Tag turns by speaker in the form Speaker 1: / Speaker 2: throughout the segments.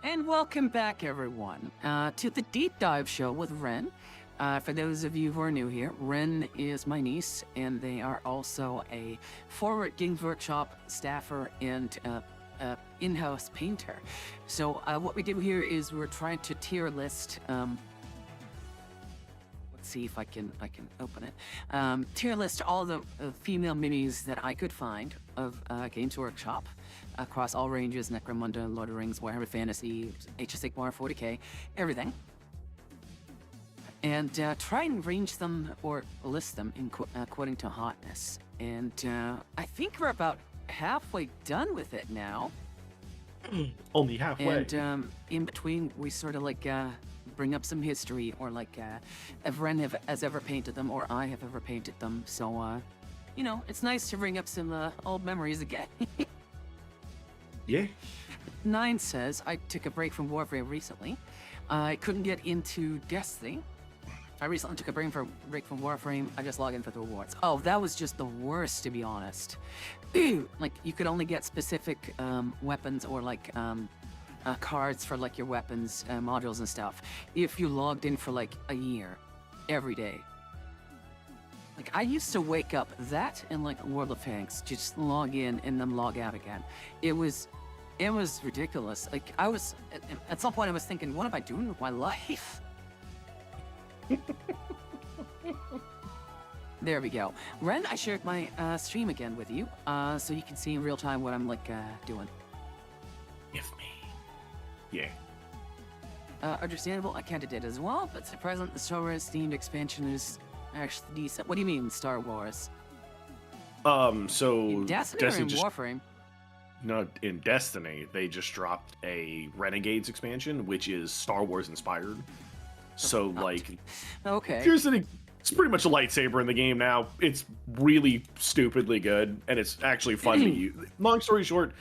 Speaker 1: And welcome back, everyone, to the Deep Dive Show with Ren. For those of you who are new here, Ren is my niece, and they are also a forward Games Workshop staffer and in-house painter. So what we do here is we're trying to tier list. Let's see if I can open it. Tier list all the female minis that I could find of Games Workshop across all ranges: Necromunda, Lord of the Rings, Warhammer Fantasy, HSA Bar 40k, everything. And try and range them or list them in according to hotness. And I think we're about halfway done with it now.
Speaker 2: Only halfway.
Speaker 1: And in between, we sort of like bring up some history, or like if Ren has ever painted them, or I have ever painted them. So, you know, it's nice to bring up some old memories again.
Speaker 2: Yeah.
Speaker 1: 9 says, I took a break from Warframe recently. I couldn't get into Destiny. I recently took a break from Warframe. I just logged in for the rewards. Oh, that was just the worst, to be honest. Like, you could only get specific weapons or like cards for like your weapons modules and stuff if you logged in for like a year, every day. Like, I used to wake up that and like World of Tanks, just log in and then log out again. It was ridiculous. Like, I was at some point I was thinking, what am I doing with my life? There we go. Ren, I shared my stream again with you, so you can see in real time what I'm like doing.
Speaker 2: Give me. Yeah.
Speaker 1: Understandable. I counted it as well, but at present the Star Wars themed expansion is actually decent. What do you mean, Star Wars?
Speaker 2: So
Speaker 1: In Destiny or in Warframe?
Speaker 2: No, in Destiny, they just dropped a Renegades expansion, which is Star Wars inspired. So, like,
Speaker 1: okay.
Speaker 2: It's pretty much a lightsaber in the game now. It's really stupidly good, and it's actually fun to use. Long story short,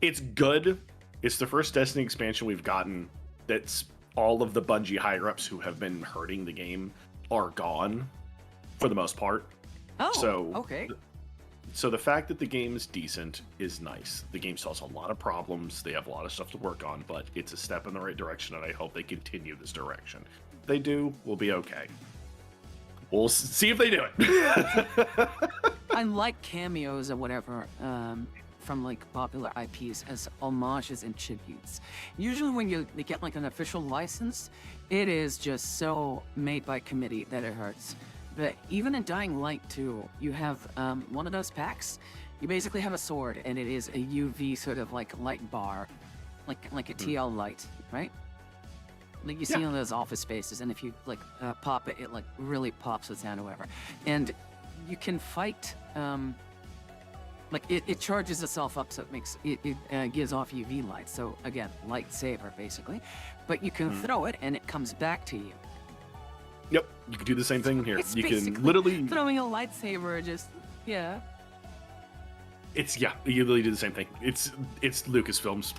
Speaker 2: it's good. It's the first Destiny expansion we've gotten that's all of the Bungie higher-ups who have been hurting the game are gone, for the most part.
Speaker 1: Oh,
Speaker 2: so,
Speaker 1: okay.
Speaker 2: So the fact that the game is decent is nice. The game still has a lot of problems. They have a lot of stuff to work on, but it's a step in the right direction, and I hope they continue this direction. If they do, we'll be okay. We'll see if they do it.
Speaker 1: I like cameos or whatever from like popular IPs as homages and tributes. Usually when they get like an official license, it is just so made by committee that it hurts. But even in Dying Light 2, you have one of those packs. You basically have a sword, and it is a UV sort of like light bar, like a TL light, right? Like you see on those office spaces, and if you like pop it, it like really pops it down or whatever. And you can fight, like it charges itself up, so it makes it gives off UV light. So again, lightsaber basically, but you can throw it, and it comes back to you.
Speaker 2: Yep, you can do the same thing here.
Speaker 1: It's
Speaker 2: You can literally
Speaker 1: throwing a lightsaber, just yeah.
Speaker 2: You literally do the same thing. It's Lucasfilms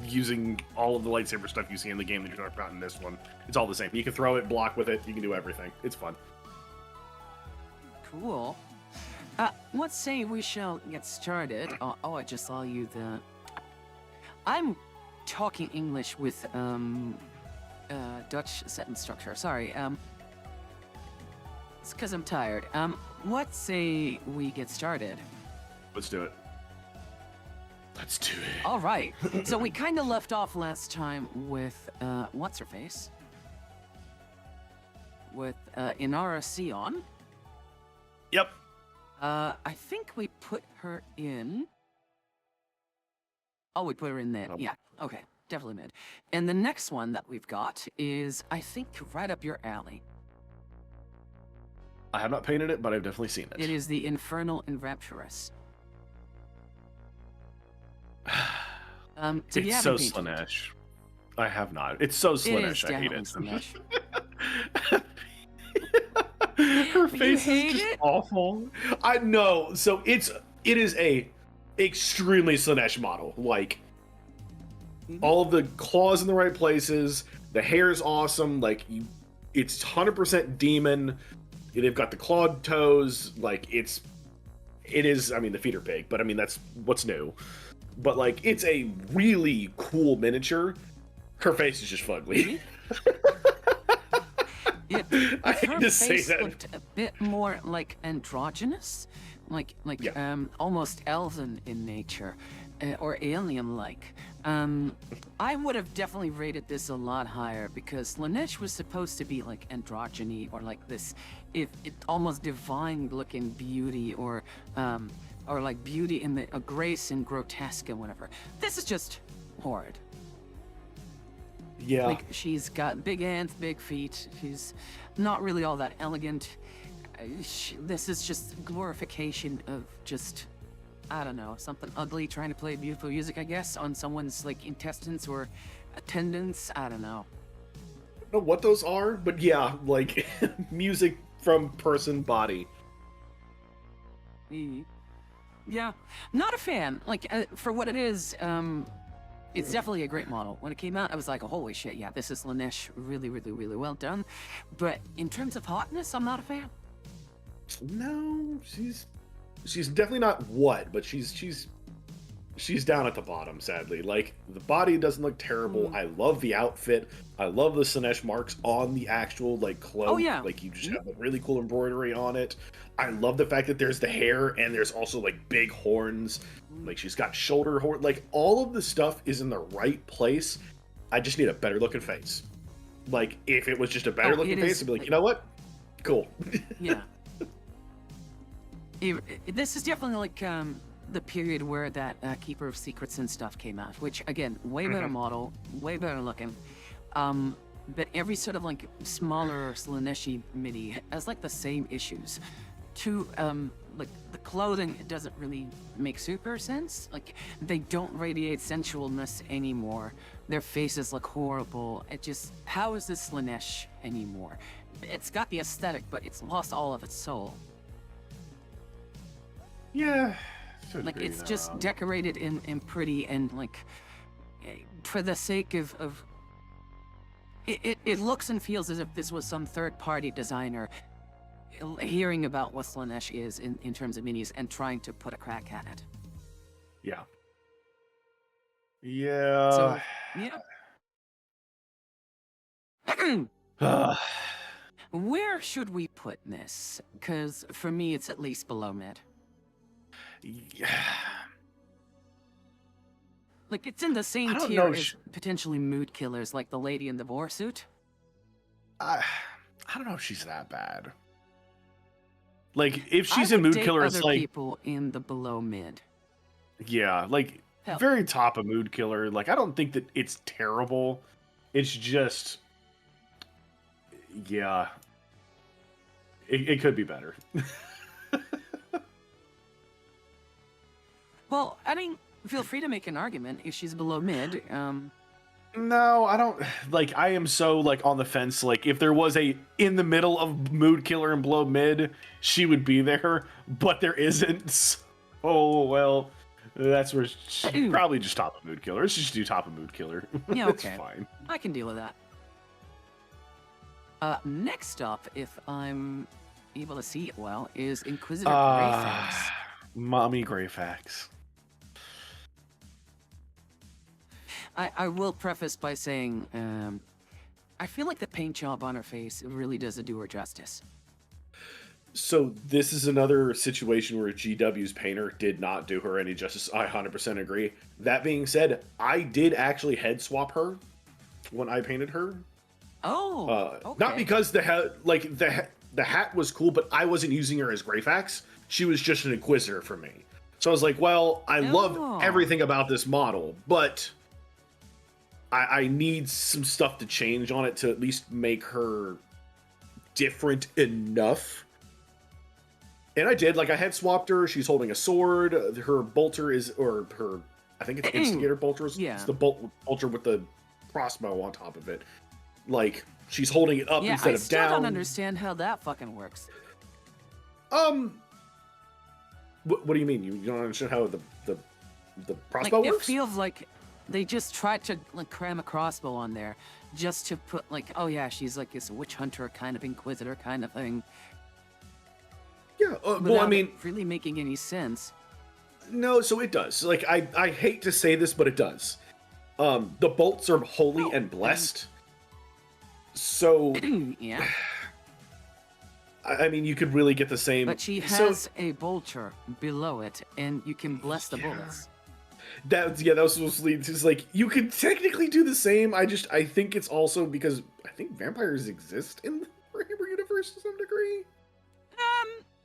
Speaker 2: using all of the lightsaber stuff you see in the game that you're talking about in this one. It's all the same. You can throw it, block with it. You can do everything. It's fun.
Speaker 1: Cool. Let's say we shall get started. I just saw you the. I'm talking English with Dutch sentence structure. Sorry. It's because I'm tired. Let's say we get started.
Speaker 2: Let's do it. Let's do it.
Speaker 1: All right. So we kind of left off last time with what's her face? With Inara Sion.
Speaker 2: Yep.
Speaker 1: I think we put her in. Oh, we put her in there. Yeah. Okay. Definitely mid. And the next one that we've got is, I think, right up your alley.
Speaker 2: I have not painted it, but I've definitely seen it.
Speaker 1: It is the Infernal Enrapturous.
Speaker 2: It's so Slaanesh. I have not. It's so Slaanesh. I hate it.
Speaker 1: Slaanesh.
Speaker 2: Her face is just
Speaker 1: it?
Speaker 2: awful. I know. So it is a extremely Slaanesh model. Like, all of the claws in the right places. The hair is awesome. Like, it's 100% demon. They've got the clawed toes. Like, it is. I mean, the feet are big, but I mean that's what's new. but like it's a really cool miniature. Her face is just fugly.
Speaker 1: Yeah,
Speaker 2: I
Speaker 1: if
Speaker 2: hate
Speaker 1: her
Speaker 2: to say
Speaker 1: face
Speaker 2: that.
Speaker 1: looked a bit more like androgynous,
Speaker 2: Yeah.
Speaker 1: almost elven in nature, or alien-like, I would have definitely rated this a lot higher because Laneige was supposed to be like androgyny or like this, if it almost divine-looking beauty or like beauty in the grace and grotesque and whatever. This is just horrid.
Speaker 2: Yeah.
Speaker 1: Like, she's got big hands, big feet. She's not really all that elegant. This is just glorification of just, I don't know, something ugly trying to play beautiful music, I guess, on someone's, like, intestines or attendance. I don't know.
Speaker 2: I don't know what those are, but yeah, like music from person body.
Speaker 1: Yeah, not a fan. Like, for what it is, it's definitely a great model. When it came out, I was like, oh, holy shit, yeah, this is Laneige. Really, really, really well done. But in terms of hotness, I'm not a fan.
Speaker 2: No, she's definitely not what, but she's down at the bottom, sadly. Like, the body doesn't look terrible. I love the outfit. I love the Sinesh marks on the actual, like, cloak.
Speaker 1: Oh, yeah.
Speaker 2: Like, you just have a really cool embroidery on it. I love the fact that there's the hair and there's also, like, big horns. Like, she's got shoulder horn. Like, all of the stuff is in the right place. I just need a better looking face. Like, if it was just a better looking face, I'd be like, you know what? Cool.
Speaker 1: Yeah. This is definitely like the period where that Keeper of Secrets and stuff came out, which again, way better model, way better looking. But every sort of like smaller Slaneshi mini has like the same issues. Like the clothing, it doesn't really make super sense. Like they don't radiate sensualness anymore. Their faces look horrible. It just, how is this Slanesh anymore? It's got the aesthetic, but it's lost all of its soul.
Speaker 2: Yeah.
Speaker 1: Like it's just decorated and pretty and like for the sake of it looks and feels as if this was some third-party designer hearing about what Slanesh is in terms of minis and trying to put a crack at it.
Speaker 2: Yeah. Yeah.
Speaker 1: So, yeah. Where should we put this? Because for me, it's at least below mid.
Speaker 2: Yeah.
Speaker 1: Like, it's in the same tier as potentially mood killers, like the lady in the boar suit.
Speaker 2: I don't know if she's that bad. Like, if she's a mood killer, it's like
Speaker 1: people in the below mid.
Speaker 2: Yeah, like very top of mood killer. Like, I don't think that it's terrible. It's just, yeah, it could be better.
Speaker 1: Well, I mean, feel free to make an argument if she's below mid.
Speaker 2: No, I don't. Like, I am so like on the fence. Like, if there was a in the middle of mood killer and below mid, she would be there, but there isn't. Oh well, that's where she probably just top of mood killer. Let's just do top of mood killer.
Speaker 1: Yeah, okay.
Speaker 2: It's fine.
Speaker 1: I can deal with that. Next up, if I'm able to see it well, is Inquisitor Greyfax.
Speaker 2: Mommy Greyfax.
Speaker 1: I will preface by saying, I feel like the paint job on her face really doesn't do her justice.
Speaker 2: So this is another situation where GW's painter did not do her any justice. I 100% agree. That being said, I did actually head swap her when I painted her.
Speaker 1: Oh, okay.
Speaker 2: Not because the hat was cool, but I wasn't using her as Greyfax. She was just an Inquisitor for me. So I was like, well, I love everything about this model, but I need some stuff to change on it to at least make her different enough. And I did. Like, I had swapped her. She's holding a sword. Her bolter is, or her, I think it's Instigator bolter.
Speaker 1: Yeah.
Speaker 2: It's the bolter with the crossbow on top of it. Like, she's holding it up instead of down.
Speaker 1: I still don't understand how that fucking works.
Speaker 2: What do you mean? You don't understand how the crossbow
Speaker 1: works? It feels like they just tried to like cram a crossbow on there just to put like, oh yeah, she's like this witch hunter kind of Inquisitor kind of thing.
Speaker 2: Yeah, well, I mean,
Speaker 1: really making any sense.
Speaker 2: No, so it does. Like I hate to say this, but it does. The bolts are holy and blessed. So
Speaker 1: Yeah.
Speaker 2: I mean, you could really get the same.
Speaker 1: But she has a bolter below it, and you can bless the bullets.
Speaker 2: That was supposed to lead to, like, you could technically do the same. I think it's also because I think vampires exist in the Warhammer universe to some degree.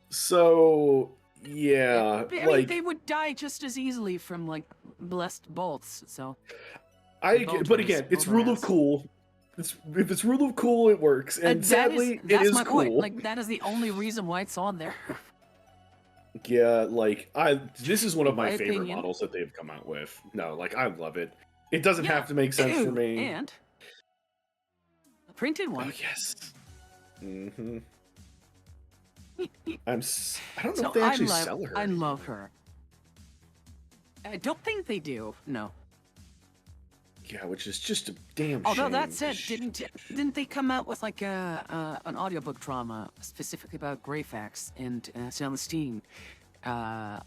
Speaker 2: So yeah,
Speaker 1: I mean, they would die just as easily from like blessed bolts. So
Speaker 2: but again, it's rule of cool. If it's rule of cool, it works. And sadly, it is
Speaker 1: my
Speaker 2: cool.
Speaker 1: point. Like, that is the only reason why it's on there.
Speaker 2: Yeah, like this is one of my favorite
Speaker 1: opinion.
Speaker 2: models that they've come out with. No, like I love it. It doesn't have to make sense for me.
Speaker 1: And a printed one.
Speaker 2: Oh yes. Mm-hmm. I don't know
Speaker 1: So
Speaker 2: if they actually sell her.
Speaker 1: I love her. I don't think they do. No.
Speaker 2: Yeah, which is just a damn
Speaker 1: Although
Speaker 2: shame.
Speaker 1: that said, didn't they come out with like an audiobook drama specifically about Greyfax and Celestine,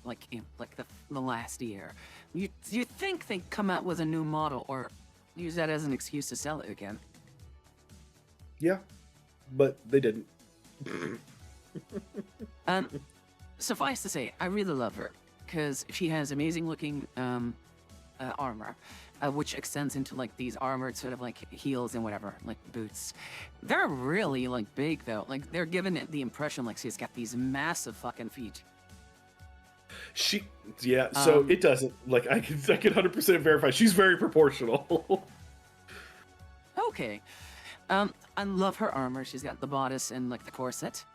Speaker 1: like the last year? You think they'd come out with a new model or use that as an excuse to sell it again?
Speaker 2: Yeah, but they didn't.
Speaker 1: Suffice to say, I really love her because she has amazing looking armor. Which extends into like these armored sort of like heels and whatever, like boots. They're really like big though. Like they're giving it the impression like she's got these massive fucking feet.
Speaker 2: So it doesn't. Like I can 100% verify. She's very proportional.
Speaker 1: Okay. I love her armor. She's got the bodice and like the corset.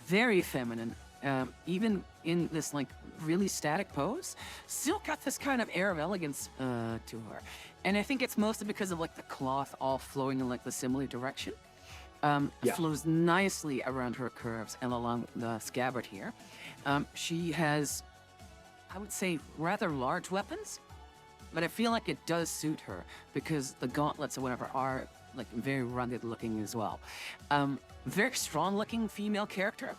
Speaker 1: Very feminine. Even in this like really static pose, still got this kind of air of elegance to her. And I think it's mostly because of like the cloth all flowing in like the similar direction. It flows nicely around her curves and along the scabbard here. She has, I would say, rather large weapons, but I feel like it does suit her because the gauntlets or whatever are like very rugged looking as well. Very strong looking female character.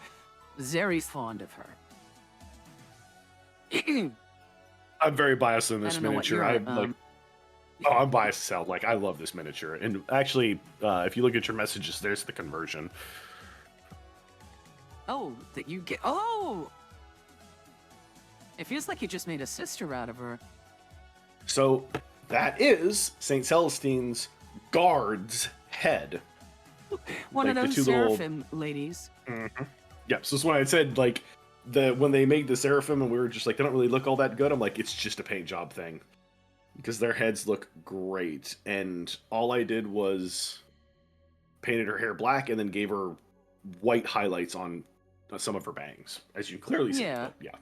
Speaker 1: Zeri's fond of her.
Speaker 2: I'm very biased in this miniature.
Speaker 1: I'm
Speaker 2: biased as hell. Like I love this miniature. And actually, if you look at your messages, there's the conversion.
Speaker 1: Oh, that you get. Oh, it feels like you just made a sister out of her.
Speaker 2: So that is Saint Celestine's guard's head.
Speaker 1: One of those seraphim ladies.
Speaker 2: Mm-hmm. Yeah, so that's why I said, like, when they made the seraphim and we were just like, they don't really look all that good, I'm like, it's just a paint job thing. Because their heads look great. And all I did was painted her hair black and then gave her white highlights on some of her bangs, as you clearly see.
Speaker 1: Yeah.
Speaker 2: Yeah.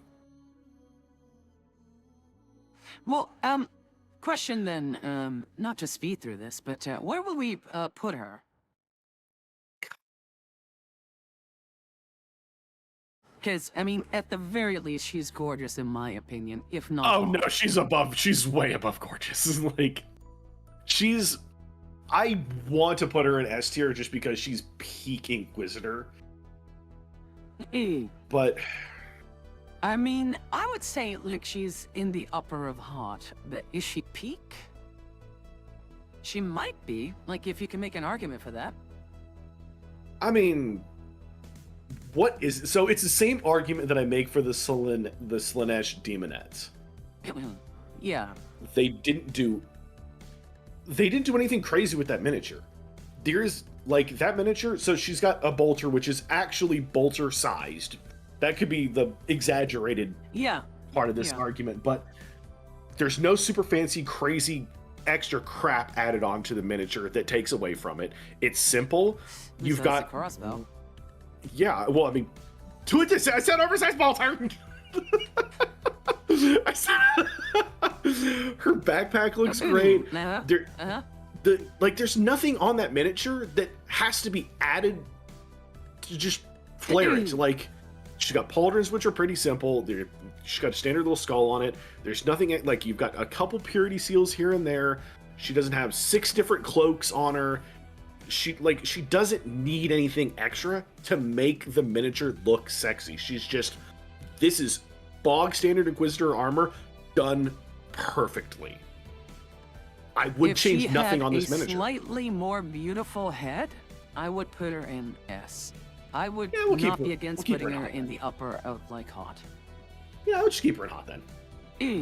Speaker 1: Well, question then, not to speed through this, but where will we put her? Because, I mean, at the very least, she's gorgeous in my opinion, if not.
Speaker 2: Oh, no, she's way above gorgeous. Like, I want to put her in S tier just because she's peak Inquisitor. But,
Speaker 1: I mean, I would say, like, she's in the upper of hot, but is she peak? She might be, like, if you can make an argument for that.
Speaker 2: I mean, so it's the same argument that I make for the Slaanesh Demonettes.
Speaker 1: Yeah.
Speaker 2: They didn't do anything crazy with that miniature. There's like that miniature, so she's got a bolter which is actually bolter sized. That could be the exaggerated part of this argument, but there's no super fancy crazy extra crap added on to the miniature that takes away from it. It's simple. You've got
Speaker 1: a crossbow.
Speaker 2: Yeah, well, I mean, I said oversized bolter. I said her backpack looks great. There's nothing on that miniature that has to be added to just flare it. Like, she's got pauldrons, which are pretty simple. She's got a standard little skull on it. There's nothing like you've got a couple purity seals here and there. She doesn't have 6 different cloaks on her. She doesn't need anything extra to make the miniature look sexy. She's just, this is bog standard Inquisitor armor done perfectly. I would change nothing on this miniature.
Speaker 1: If she had a slightly more beautiful head, I would put her in S. I would not be against putting her in the upper of like hot.
Speaker 2: Yeah, I would just keep her in hot then.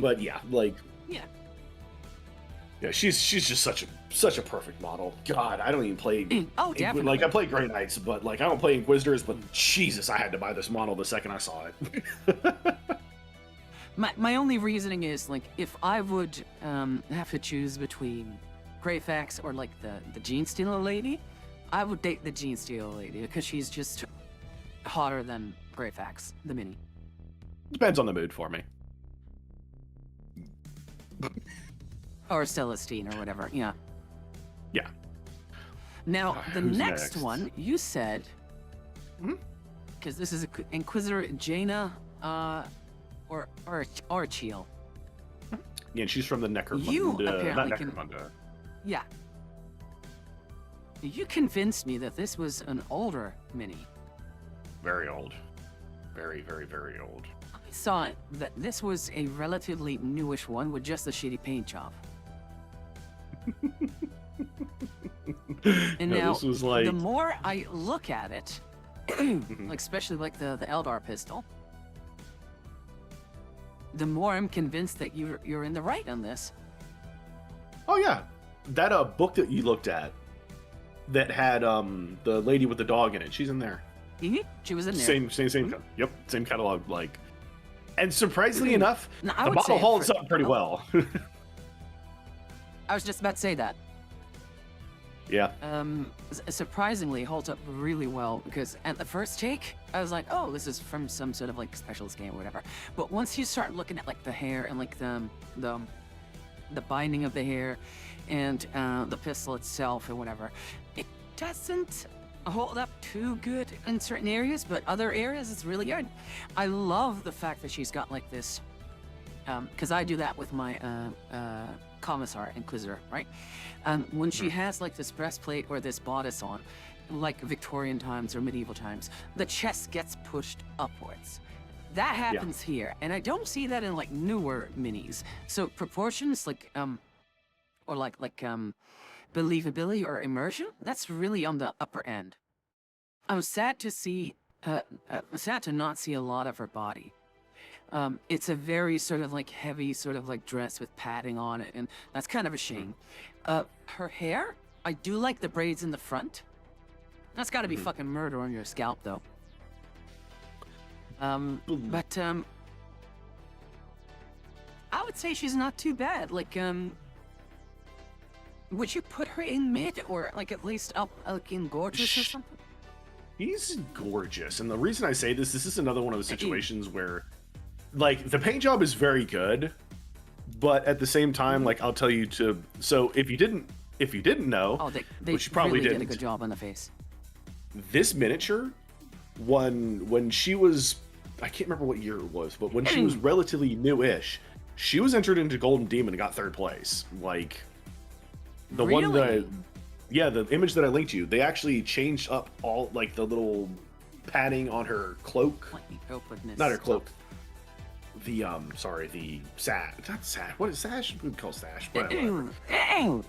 Speaker 2: But yeah, like yeah, she's just such a perfect model. God, I don't even play.
Speaker 1: Oh, definitely.
Speaker 2: Like I play Grey Knights, but like I don't play Inquisitors. But Jesus, I had to buy this model the second I saw it.
Speaker 1: My only reasoning is like if I would have to choose between Greyfax or like the Gene Stealer lady, I would date the Gene Stealer lady because she's just hotter than Greyfax, the mini.
Speaker 2: Depends on the mood for me.
Speaker 1: Or Celestine or whatever, yeah.
Speaker 2: Yeah.
Speaker 1: Now, the
Speaker 2: Who's
Speaker 1: next one, you said, because this is Inquisitor Jaina or Archiel.
Speaker 2: Yeah, and she's from the Necromunda.
Speaker 1: You apparently
Speaker 2: not Necromunda.
Speaker 1: Yeah. You convinced me that this was an older mini.
Speaker 2: Very old. Very, very, very old.
Speaker 1: I saw that this was a relatively newish one with just a shitty paint job. And now,
Speaker 2: this was like...
Speaker 1: the more I look at it, like especially like the Eldar pistol, the more I'm convinced that you're in the right on this.
Speaker 2: Oh yeah, that book that you looked at that had the lady with the dog in it. She's in there.
Speaker 1: She was in there.
Speaker 2: Same. Yep, same catalog. Like, and surprisingly enough, the model holds up pretty well.
Speaker 1: I was just about to say that.
Speaker 2: Yeah.
Speaker 1: Surprisingly holds up really well because at the first take, I was like, oh, this is from some sort of like specialist game or whatever. But once you start looking at like the hair and like the binding of the hair and the pistol itself or whatever, it doesn't hold up too good in certain areas, but other areas it's really good. I love the fact that she's got like this, because I do that with my Commissar Inquisitor, right? When she has like this breastplate or this bodice on, like Victorian times or medieval times, the chest gets pushed upwards. That happens here, and I don't see that in like newer minis. So proportions, like or like believability or immersion, that's really on the upper end. I'm sad to see, sad to not see a lot of her body. It's a very sort of like heavy sort of like dress with padding on it, and that's kind of a shame. Her hair, I do like the braids in the front. That's gotta be fucking murder on your scalp though. But I would say she's not too bad. Like, would you put her in mid or like at least up like in gorgeous or something?
Speaker 2: She's gorgeous, and the reason I say this is another one of the situations where, like, the paint job is very good, but at the same time, like, I'll tell you to. So if you didn't know,
Speaker 1: they
Speaker 2: which you probably
Speaker 1: really
Speaker 2: didn't,
Speaker 1: did a good job on the face.
Speaker 2: This miniature, when she was, I can't remember what year it was, but when she was relatively new-ish, she was entered into Golden Demon and got 3rd place. Like, the one that, the image that I linked you, they actually changed up all like the little padding on her cloak. Not her cloak. The the sash. Not sash. What is sash? We call sash.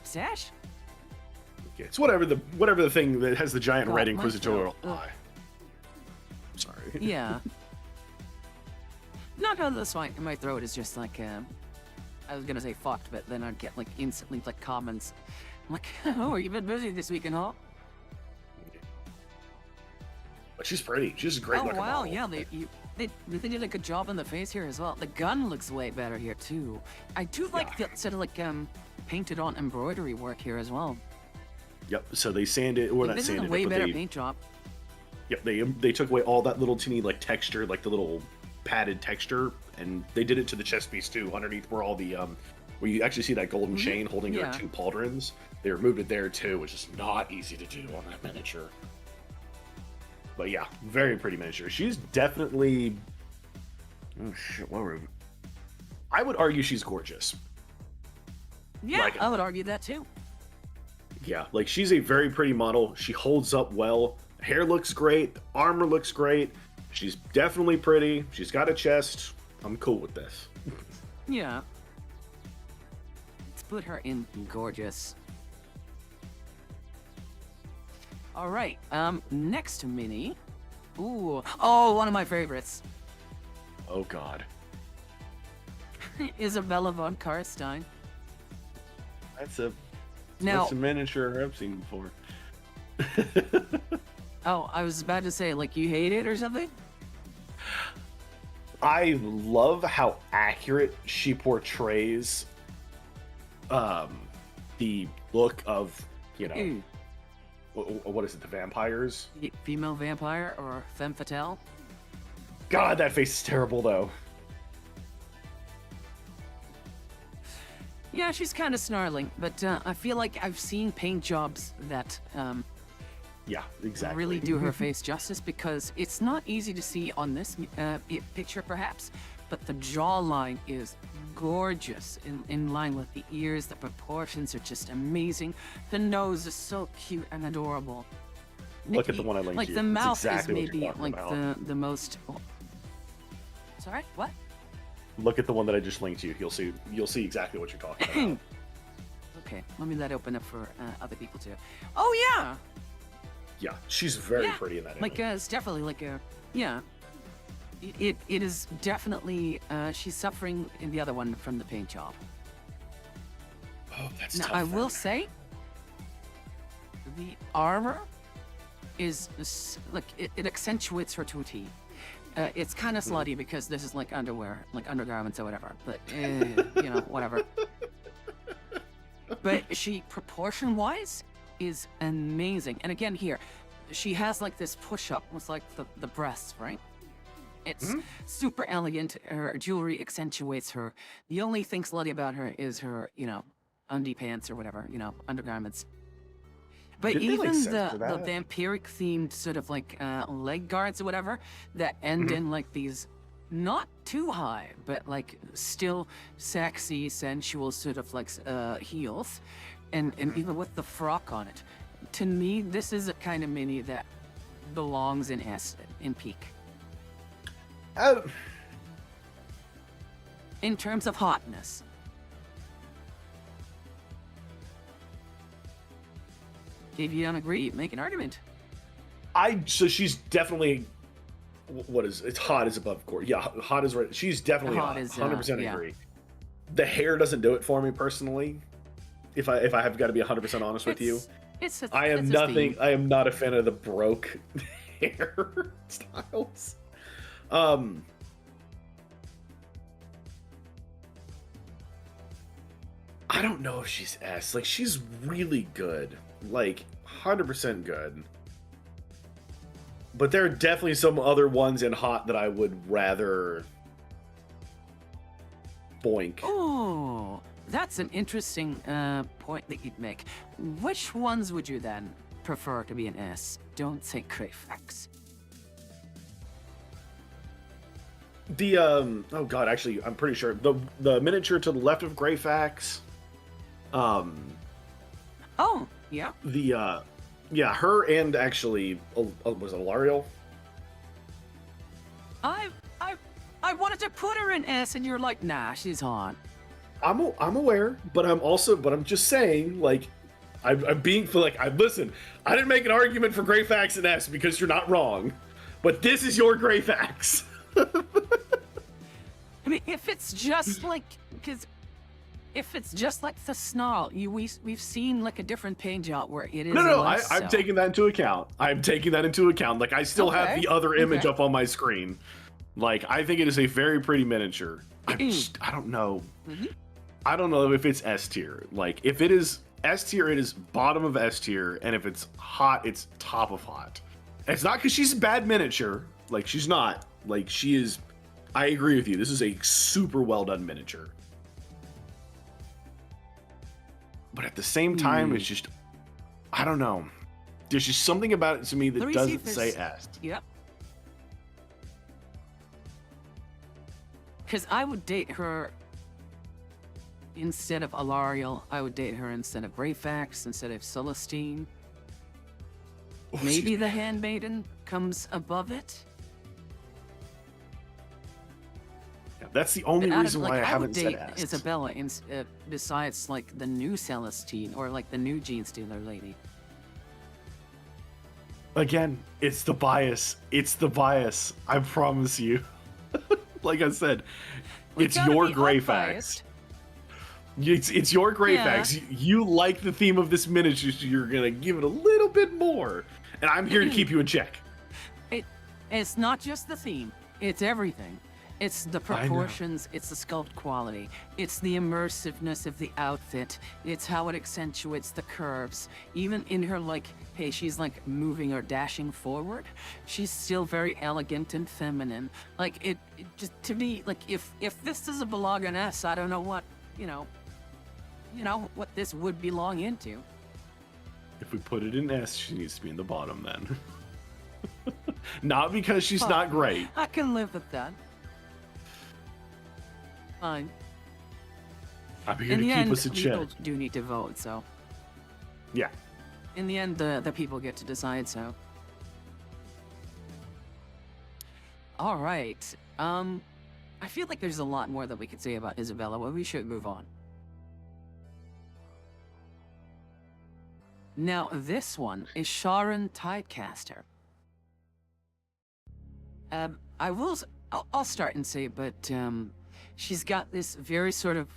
Speaker 1: Sash.
Speaker 2: Okay, it's whatever the thing that has the giant red inquisitorial eye. Sorry.
Speaker 1: Yeah. No, that's fine. My throat is just like, I was gonna say fucked, but then I'd get like instantly like comments. I'm like, oh, you've been busy this weekend, huh?
Speaker 2: But she's pretty. She's a great looking model.
Speaker 1: Yeah, they did a good job on the face here as well. The gun looks way better here too. I do like the sort of like painted on embroidery work here as well.
Speaker 2: Yep. So they sanded, or not
Speaker 1: this
Speaker 2: sanded,
Speaker 1: is a way
Speaker 2: but
Speaker 1: better paint job.
Speaker 2: Yep. They took away all that little teeny like texture, like the little padded texture, and they did it to the chest piece too, underneath where all the where you actually see that golden chain holding your 2 pauldrons. They removed it there too, which is not easy to do on that miniature. But yeah, very pretty miniature. She's definitely, oh shit, I would argue she's gorgeous.
Speaker 1: Yeah,
Speaker 2: like,
Speaker 1: I would argue that too.
Speaker 2: Yeah, like she's a very pretty model. She holds up well. Hair looks great. Armor looks great. She's definitely pretty. She's got a chest. I'm cool with this.
Speaker 1: Yeah. Let's put her in gorgeous. All right. Next mini. Ooh. Oh, one of my favorites.
Speaker 2: Oh God.
Speaker 1: Isabella von Karstein.
Speaker 2: That's a
Speaker 1: Now,
Speaker 2: that's a miniature I've seen before.
Speaker 1: oh, I was about to say, like, you hate it or something?
Speaker 2: I love how accurate she portrays the look of, you know,
Speaker 1: Ooh,
Speaker 2: what is it, the vampires?
Speaker 1: female vampire or femme fatale?
Speaker 2: God, that face is terrible though.
Speaker 1: Yeah, she's kind of snarling, but I feel like I've seen paint jobs that
Speaker 2: Yeah, exactly.
Speaker 1: really do her face justice, because it's not easy to see on this picture, perhaps, but the jawline is gorgeous in line with the ears. The proportions are just amazing. The nose is so cute and adorable.
Speaker 2: Look at the one I linked
Speaker 1: like
Speaker 2: to you.
Speaker 1: the
Speaker 2: It's
Speaker 1: mouth
Speaker 2: exactly what
Speaker 1: is
Speaker 2: you're
Speaker 1: maybe
Speaker 2: talking
Speaker 1: like
Speaker 2: about.
Speaker 1: the most. Sorry, what?
Speaker 2: Look at the one that I just linked to you. You'll see exactly what you're talking about.
Speaker 1: Okay, let me let open up for other people too. Oh yeah,
Speaker 2: Yeah, she's very
Speaker 1: yeah.
Speaker 2: pretty in that image.
Speaker 1: Like it's definitely like a yeah. It is definitely she's suffering in the other one from the paint job.
Speaker 2: Oh, that's
Speaker 1: Now
Speaker 2: tough.
Speaker 1: I will
Speaker 2: then.
Speaker 1: say the armor is like it accentuates her to a T. It's kind of slutty because this is like underwear, like undergarments or whatever. But you know, whatever. But she, proportion-wise, is amazing. And again, here, she has like this push-up with like the breasts, right? It's super elegant. Her jewelry accentuates her. The only thing slutty about her is her, you know, undie pants or whatever, you know, undergarments. But
Speaker 2: Did they, like,
Speaker 1: even
Speaker 2: censor
Speaker 1: the
Speaker 2: that?
Speaker 1: vampiric themed sort of like leg guards or whatever that end in like these not too high, but like still sexy, sensual sort of like heels, and even with the frock on it. To me, this is a kind of mini that belongs in S in peak. In terms of hotness. If you don't agree, make an argument.
Speaker 2: So she's definitely what is it's hot is above core. Yeah, hot is right. She's definitely
Speaker 1: Hot
Speaker 2: hot.
Speaker 1: is,
Speaker 2: 100%
Speaker 1: yeah.
Speaker 2: agree. The hair doesn't do it for me personally. If I have got to be 100% honest with you,
Speaker 1: It's
Speaker 2: I am
Speaker 1: it's a
Speaker 2: nothing.
Speaker 1: theme.
Speaker 2: I am not a fan of the broke hair styles. I don't know if she's S. Like she's really good. Like 100% good. But there are definitely some other ones in hot that I would rather boink.
Speaker 1: Oh, that's an interesting point that you'd make. Which ones would you then prefer to be an S? Don't say Crayfax.
Speaker 2: The oh god, actually I'm pretty sure the miniature to the left of Greyfax,
Speaker 1: Oh, yeah.
Speaker 2: the yeah, her and actually was it Alariel?
Speaker 1: I wanted to put her in S, and you're like, nah, she's hot.
Speaker 2: I'm aware, but I'm just saying, like, I'm being like, listen, I didn't make an argument for Greyfax and S because you're not wrong, but this is your Greyfax.
Speaker 1: I mean, if it's just like, because if it's just like the snarl, we've seen like a different paint job where it is.
Speaker 2: No,
Speaker 1: less
Speaker 2: I'm
Speaker 1: so.
Speaker 2: taking that into account. I'm taking that into account. Like, I still have
Speaker 1: Okay,
Speaker 2: the other image
Speaker 1: okay.
Speaker 2: up on my screen. Like, I think it is a very pretty miniature. I don't know. I don't know if it's S tier. Like, if it is S tier, it is bottom of S tier, and if it's hot, it's top of hot. And it's not because she's a bad miniature. Like, she's not. Like, she is. I agree with you. This is a super well done miniature. But at the same time, it's just. I don't know. There's just something about it to me
Speaker 1: Let
Speaker 2: that
Speaker 1: me see
Speaker 2: doesn't
Speaker 1: if
Speaker 2: say
Speaker 1: this-
Speaker 2: S.
Speaker 1: Yep. Because I would date her instead of Alariel. I would date her instead of Greyfax, instead of Celestine. Maybe the Handmaiden comes above it.
Speaker 2: Yeah. That's the only
Speaker 1: Out of,
Speaker 2: reason why I
Speaker 1: I would
Speaker 2: haven't said
Speaker 1: date
Speaker 2: S.
Speaker 1: Isabella besides like the new Celestine or like the new Gene Stealer lady.
Speaker 2: Again, it's the bias. It's the bias. I promise you. Like I said,
Speaker 1: We
Speaker 2: it's
Speaker 1: gotta
Speaker 2: your
Speaker 1: be
Speaker 2: gray
Speaker 1: unbiased.
Speaker 2: facts. It's your gray
Speaker 1: Yeah.
Speaker 2: facts. You like the theme of this miniature, so you're gonna give it a little bit more, and I'm here to keep you in check.
Speaker 1: It's not just the theme, it's everything. It's the
Speaker 2: I know.
Speaker 1: proportions, it's the sculpt quality, it's the immersiveness of the outfit, it's how it accentuates the curves. Even in her, like, hey, she's like moving or dashing forward, she's still very elegant and feminine. Like, it just, to me, like, if this doesn't belong in S, I don't know what, you know, what this would belong into.
Speaker 2: If we put it in S, she needs to be in the bottom then. Not because she's
Speaker 1: Fine.
Speaker 2: not great.
Speaker 1: I can live with that. Fine.
Speaker 2: I'm here
Speaker 1: In
Speaker 2: to
Speaker 1: the
Speaker 2: keep
Speaker 1: end,
Speaker 2: us in
Speaker 1: people
Speaker 2: check.
Speaker 1: do need to vote, so.
Speaker 2: Yeah.
Speaker 1: In the end, the people get to decide, so. All right. I feel like there's a lot more that we could say about Isabella, but we should move on. Now, this one is Sharon Tidecaster. I'll start and say, but she's got this very sort of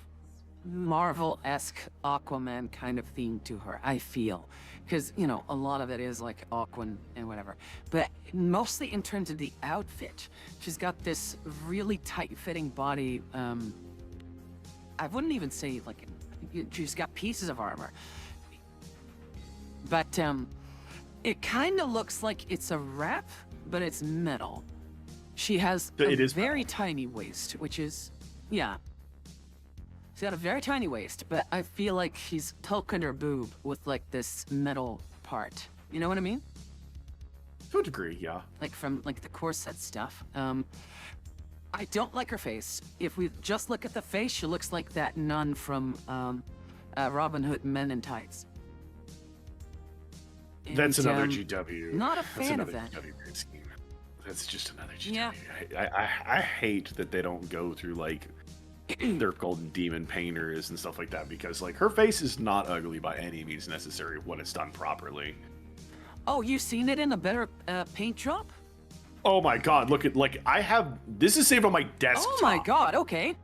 Speaker 1: Marvel-esque Aquaman kind of theme to her, I feel. Because, you know, a lot of it is like Aquan and whatever. But mostly in terms of the outfit, she's got this really tight-fitting body. I wouldn't even say, like, she's got pieces of armor. But it kind of looks like it's a wrap, but it's metal. She has a very tiny waist, which is, yeah. She's got a very tiny waist, but I feel like she's poking her boob with like this metal part. You know what I mean?
Speaker 2: To a degree, yeah.
Speaker 1: Like from like the corset stuff. I don't like her face. If we just look at the face, she looks like that nun from Robin Hood Men in Tights. And,
Speaker 2: That's another GW.
Speaker 1: Not a fan of
Speaker 2: That's
Speaker 1: that.
Speaker 2: another GW grade scheme. That's just another GW.
Speaker 1: Yeah.
Speaker 2: I hate that they don't go through like their golden demon painters and stuff like that, because like her face is not ugly by any means necessary when it's done properly.
Speaker 1: Oh, you seen it in a better paint job?
Speaker 2: Oh my god, look at, like, I have, this is saved on my desktop.
Speaker 1: Oh my god, okay.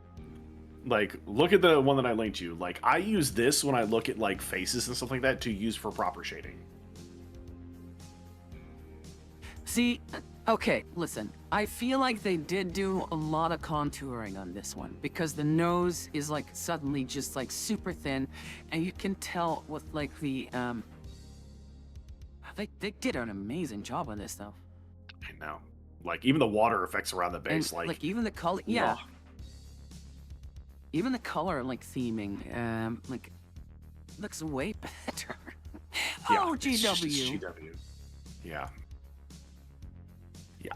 Speaker 2: Like, look at the one that I linked you. Like, I use this when I look at like faces and stuff like that to use for proper shading.
Speaker 1: See, okay, listen. I feel like they did do a lot of contouring on this one because the nose is like suddenly just like super thin, and you can tell with like the they did an amazing job on this stuff.
Speaker 2: I know. Like, even the water effects around the base,
Speaker 1: And,
Speaker 2: like
Speaker 1: even the color, yeah.
Speaker 2: ugh.
Speaker 1: Even the color, like theming, like looks way better.
Speaker 2: Yeah,
Speaker 1: Oh,
Speaker 2: it's just
Speaker 1: GW.
Speaker 2: GW. Yeah. Yeah.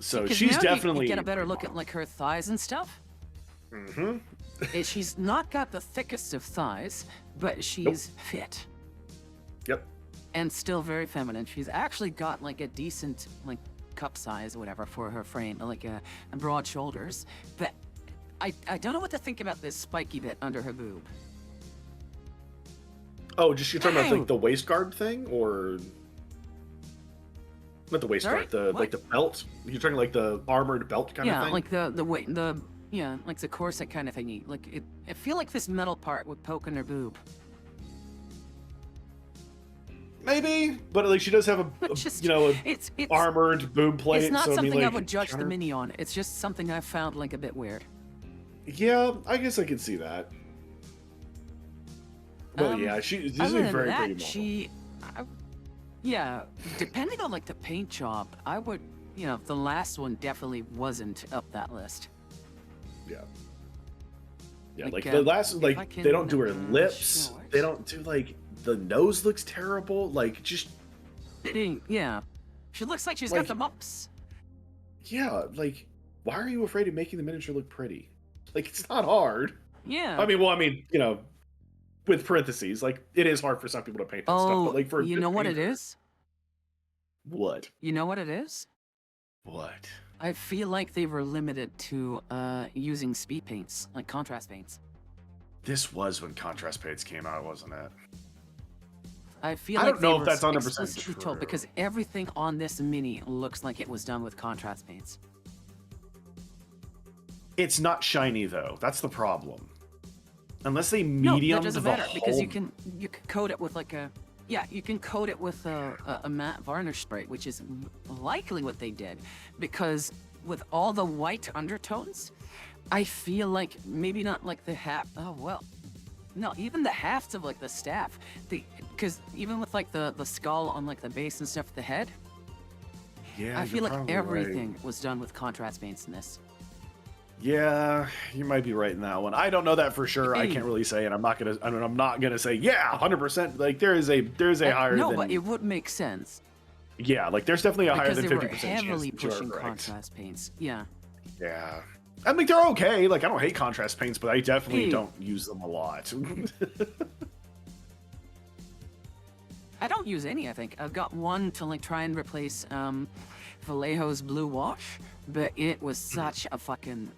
Speaker 2: So
Speaker 1: 'Cause
Speaker 2: she's
Speaker 1: now
Speaker 2: definitely
Speaker 1: you get a better look at like her thighs and stuff.
Speaker 2: Mm-hmm.
Speaker 1: She's not got the thickest of thighs, but she's fit
Speaker 2: Yep.
Speaker 1: and still very feminine. She's actually got like a decent like cup size or whatever for her frame, like and broad shoulders. But I don't know what to think about this spiky bit under her boob.
Speaker 2: Oh, just you're talking about
Speaker 1: Dang.
Speaker 2: like the waist guard thing, or not the waist
Speaker 1: Sorry?
Speaker 2: guard, the
Speaker 1: What?
Speaker 2: like the belt? You're talking like the armored belt kind of
Speaker 1: Yeah,
Speaker 2: thing?
Speaker 1: like like the corset kind of thingy. Like I feel like this metal part would poke in her boob.
Speaker 2: Maybe, but like she does have
Speaker 1: But just it's
Speaker 2: armored boob plate.
Speaker 1: It's not
Speaker 2: so,
Speaker 1: something
Speaker 2: I mean,
Speaker 1: I
Speaker 2: like,
Speaker 1: would judge the
Speaker 2: counter-
Speaker 1: mini on. It's just something I found like a bit weird.
Speaker 2: Yeah, I guess I can see that. Well, yeah, this is
Speaker 1: Other than
Speaker 2: very
Speaker 1: that,
Speaker 2: pretty model.
Speaker 1: yeah, depending on like the paint job, I would, the last one definitely wasn't up that list.
Speaker 2: Yeah. Yeah,
Speaker 1: Like,
Speaker 2: like the last,
Speaker 1: if I
Speaker 2: like they don't do her
Speaker 1: can,
Speaker 2: lips.
Speaker 1: show it.
Speaker 2: They don't do like the nose looks terrible. Like just
Speaker 1: Yeah, she looks like she's
Speaker 2: Like-
Speaker 1: got the mumps.
Speaker 2: yeah, like why are you afraid of making the miniature look pretty? Like it's not hard.
Speaker 1: Yeah.
Speaker 2: I mean, with parentheses, like it is hard for some people to paint that stuff. But like for a
Speaker 1: you
Speaker 2: good
Speaker 1: know what it
Speaker 2: painter-
Speaker 1: is?
Speaker 2: What?
Speaker 1: You know what it is?
Speaker 2: What?
Speaker 1: I feel like they were limited to using speed paints, like contrast paints.
Speaker 2: This was when contrast paints came out, wasn't it?
Speaker 1: I feel
Speaker 2: I
Speaker 1: like
Speaker 2: don't
Speaker 1: they
Speaker 2: know if
Speaker 1: were
Speaker 2: that's 100%
Speaker 1: explicitly told
Speaker 2: true.
Speaker 1: because everything on this mini looks like it was done with contrast paints.
Speaker 2: It's not shiny though. That's the problem. Unless they
Speaker 1: No,
Speaker 2: medium
Speaker 1: that doesn't
Speaker 2: the
Speaker 1: matter because
Speaker 2: whole...
Speaker 1: you can coat it with like a you can coat it with a matte varnish spray, which is likely what they did, because with all the white undertones, I feel like maybe not like the half. Oh well, no, even the hafts of like the staff, because even with like the skull on like the base and stuff, the head,
Speaker 2: Yeah,
Speaker 1: I feel
Speaker 2: you're
Speaker 1: like
Speaker 2: probably
Speaker 1: everything
Speaker 2: right.
Speaker 1: was done with contrast paints in this.
Speaker 2: Yeah, you might be right in that one. I don't know that for sure. I can't really say, and I'm not gonna say yeah, 100%. Like there's a higher
Speaker 1: No, but
Speaker 2: than
Speaker 1: it would make sense
Speaker 2: yeah, like there's definitely a higher
Speaker 1: because
Speaker 2: than
Speaker 1: they were
Speaker 2: 50% chance
Speaker 1: heavily
Speaker 2: that you are
Speaker 1: pushing
Speaker 2: correct.
Speaker 1: contrast paints. Yeah.
Speaker 2: Yeah. I mean, they're okay. Like, I don't hate contrast paints, but I definitely don't use them a lot.
Speaker 1: I don't use any, I think. I've got one to like try and replace Vallejo's blue wash, but it was such a fucking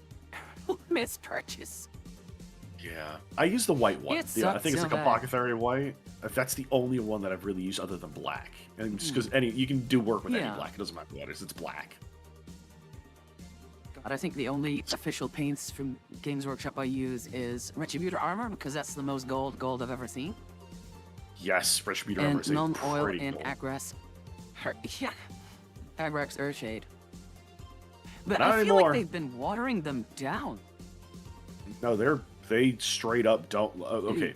Speaker 1: mispurchase.
Speaker 2: Yeah. I use the white one.
Speaker 1: It
Speaker 2: Yeah, I
Speaker 1: sucked
Speaker 2: think it's
Speaker 1: so
Speaker 2: like
Speaker 1: bad.
Speaker 2: Apothecary White. That's the only one that I've really used other than black. And just because you can do work with any
Speaker 1: Yeah.
Speaker 2: black. It doesn't matter what it is, it's black.
Speaker 1: God, I think the only official paints from Games Workshop I use is Retributor Armor, because that's the most gold I've ever seen.
Speaker 2: Yes, Retributor Armor
Speaker 1: And
Speaker 2: is a
Speaker 1: non-oil
Speaker 2: pretty
Speaker 1: and
Speaker 2: cool.
Speaker 1: Agrax Earthshade. But
Speaker 2: Not
Speaker 1: I feel
Speaker 2: anymore.
Speaker 1: like they've been watering them down.
Speaker 2: No, they straight up don't. Okay,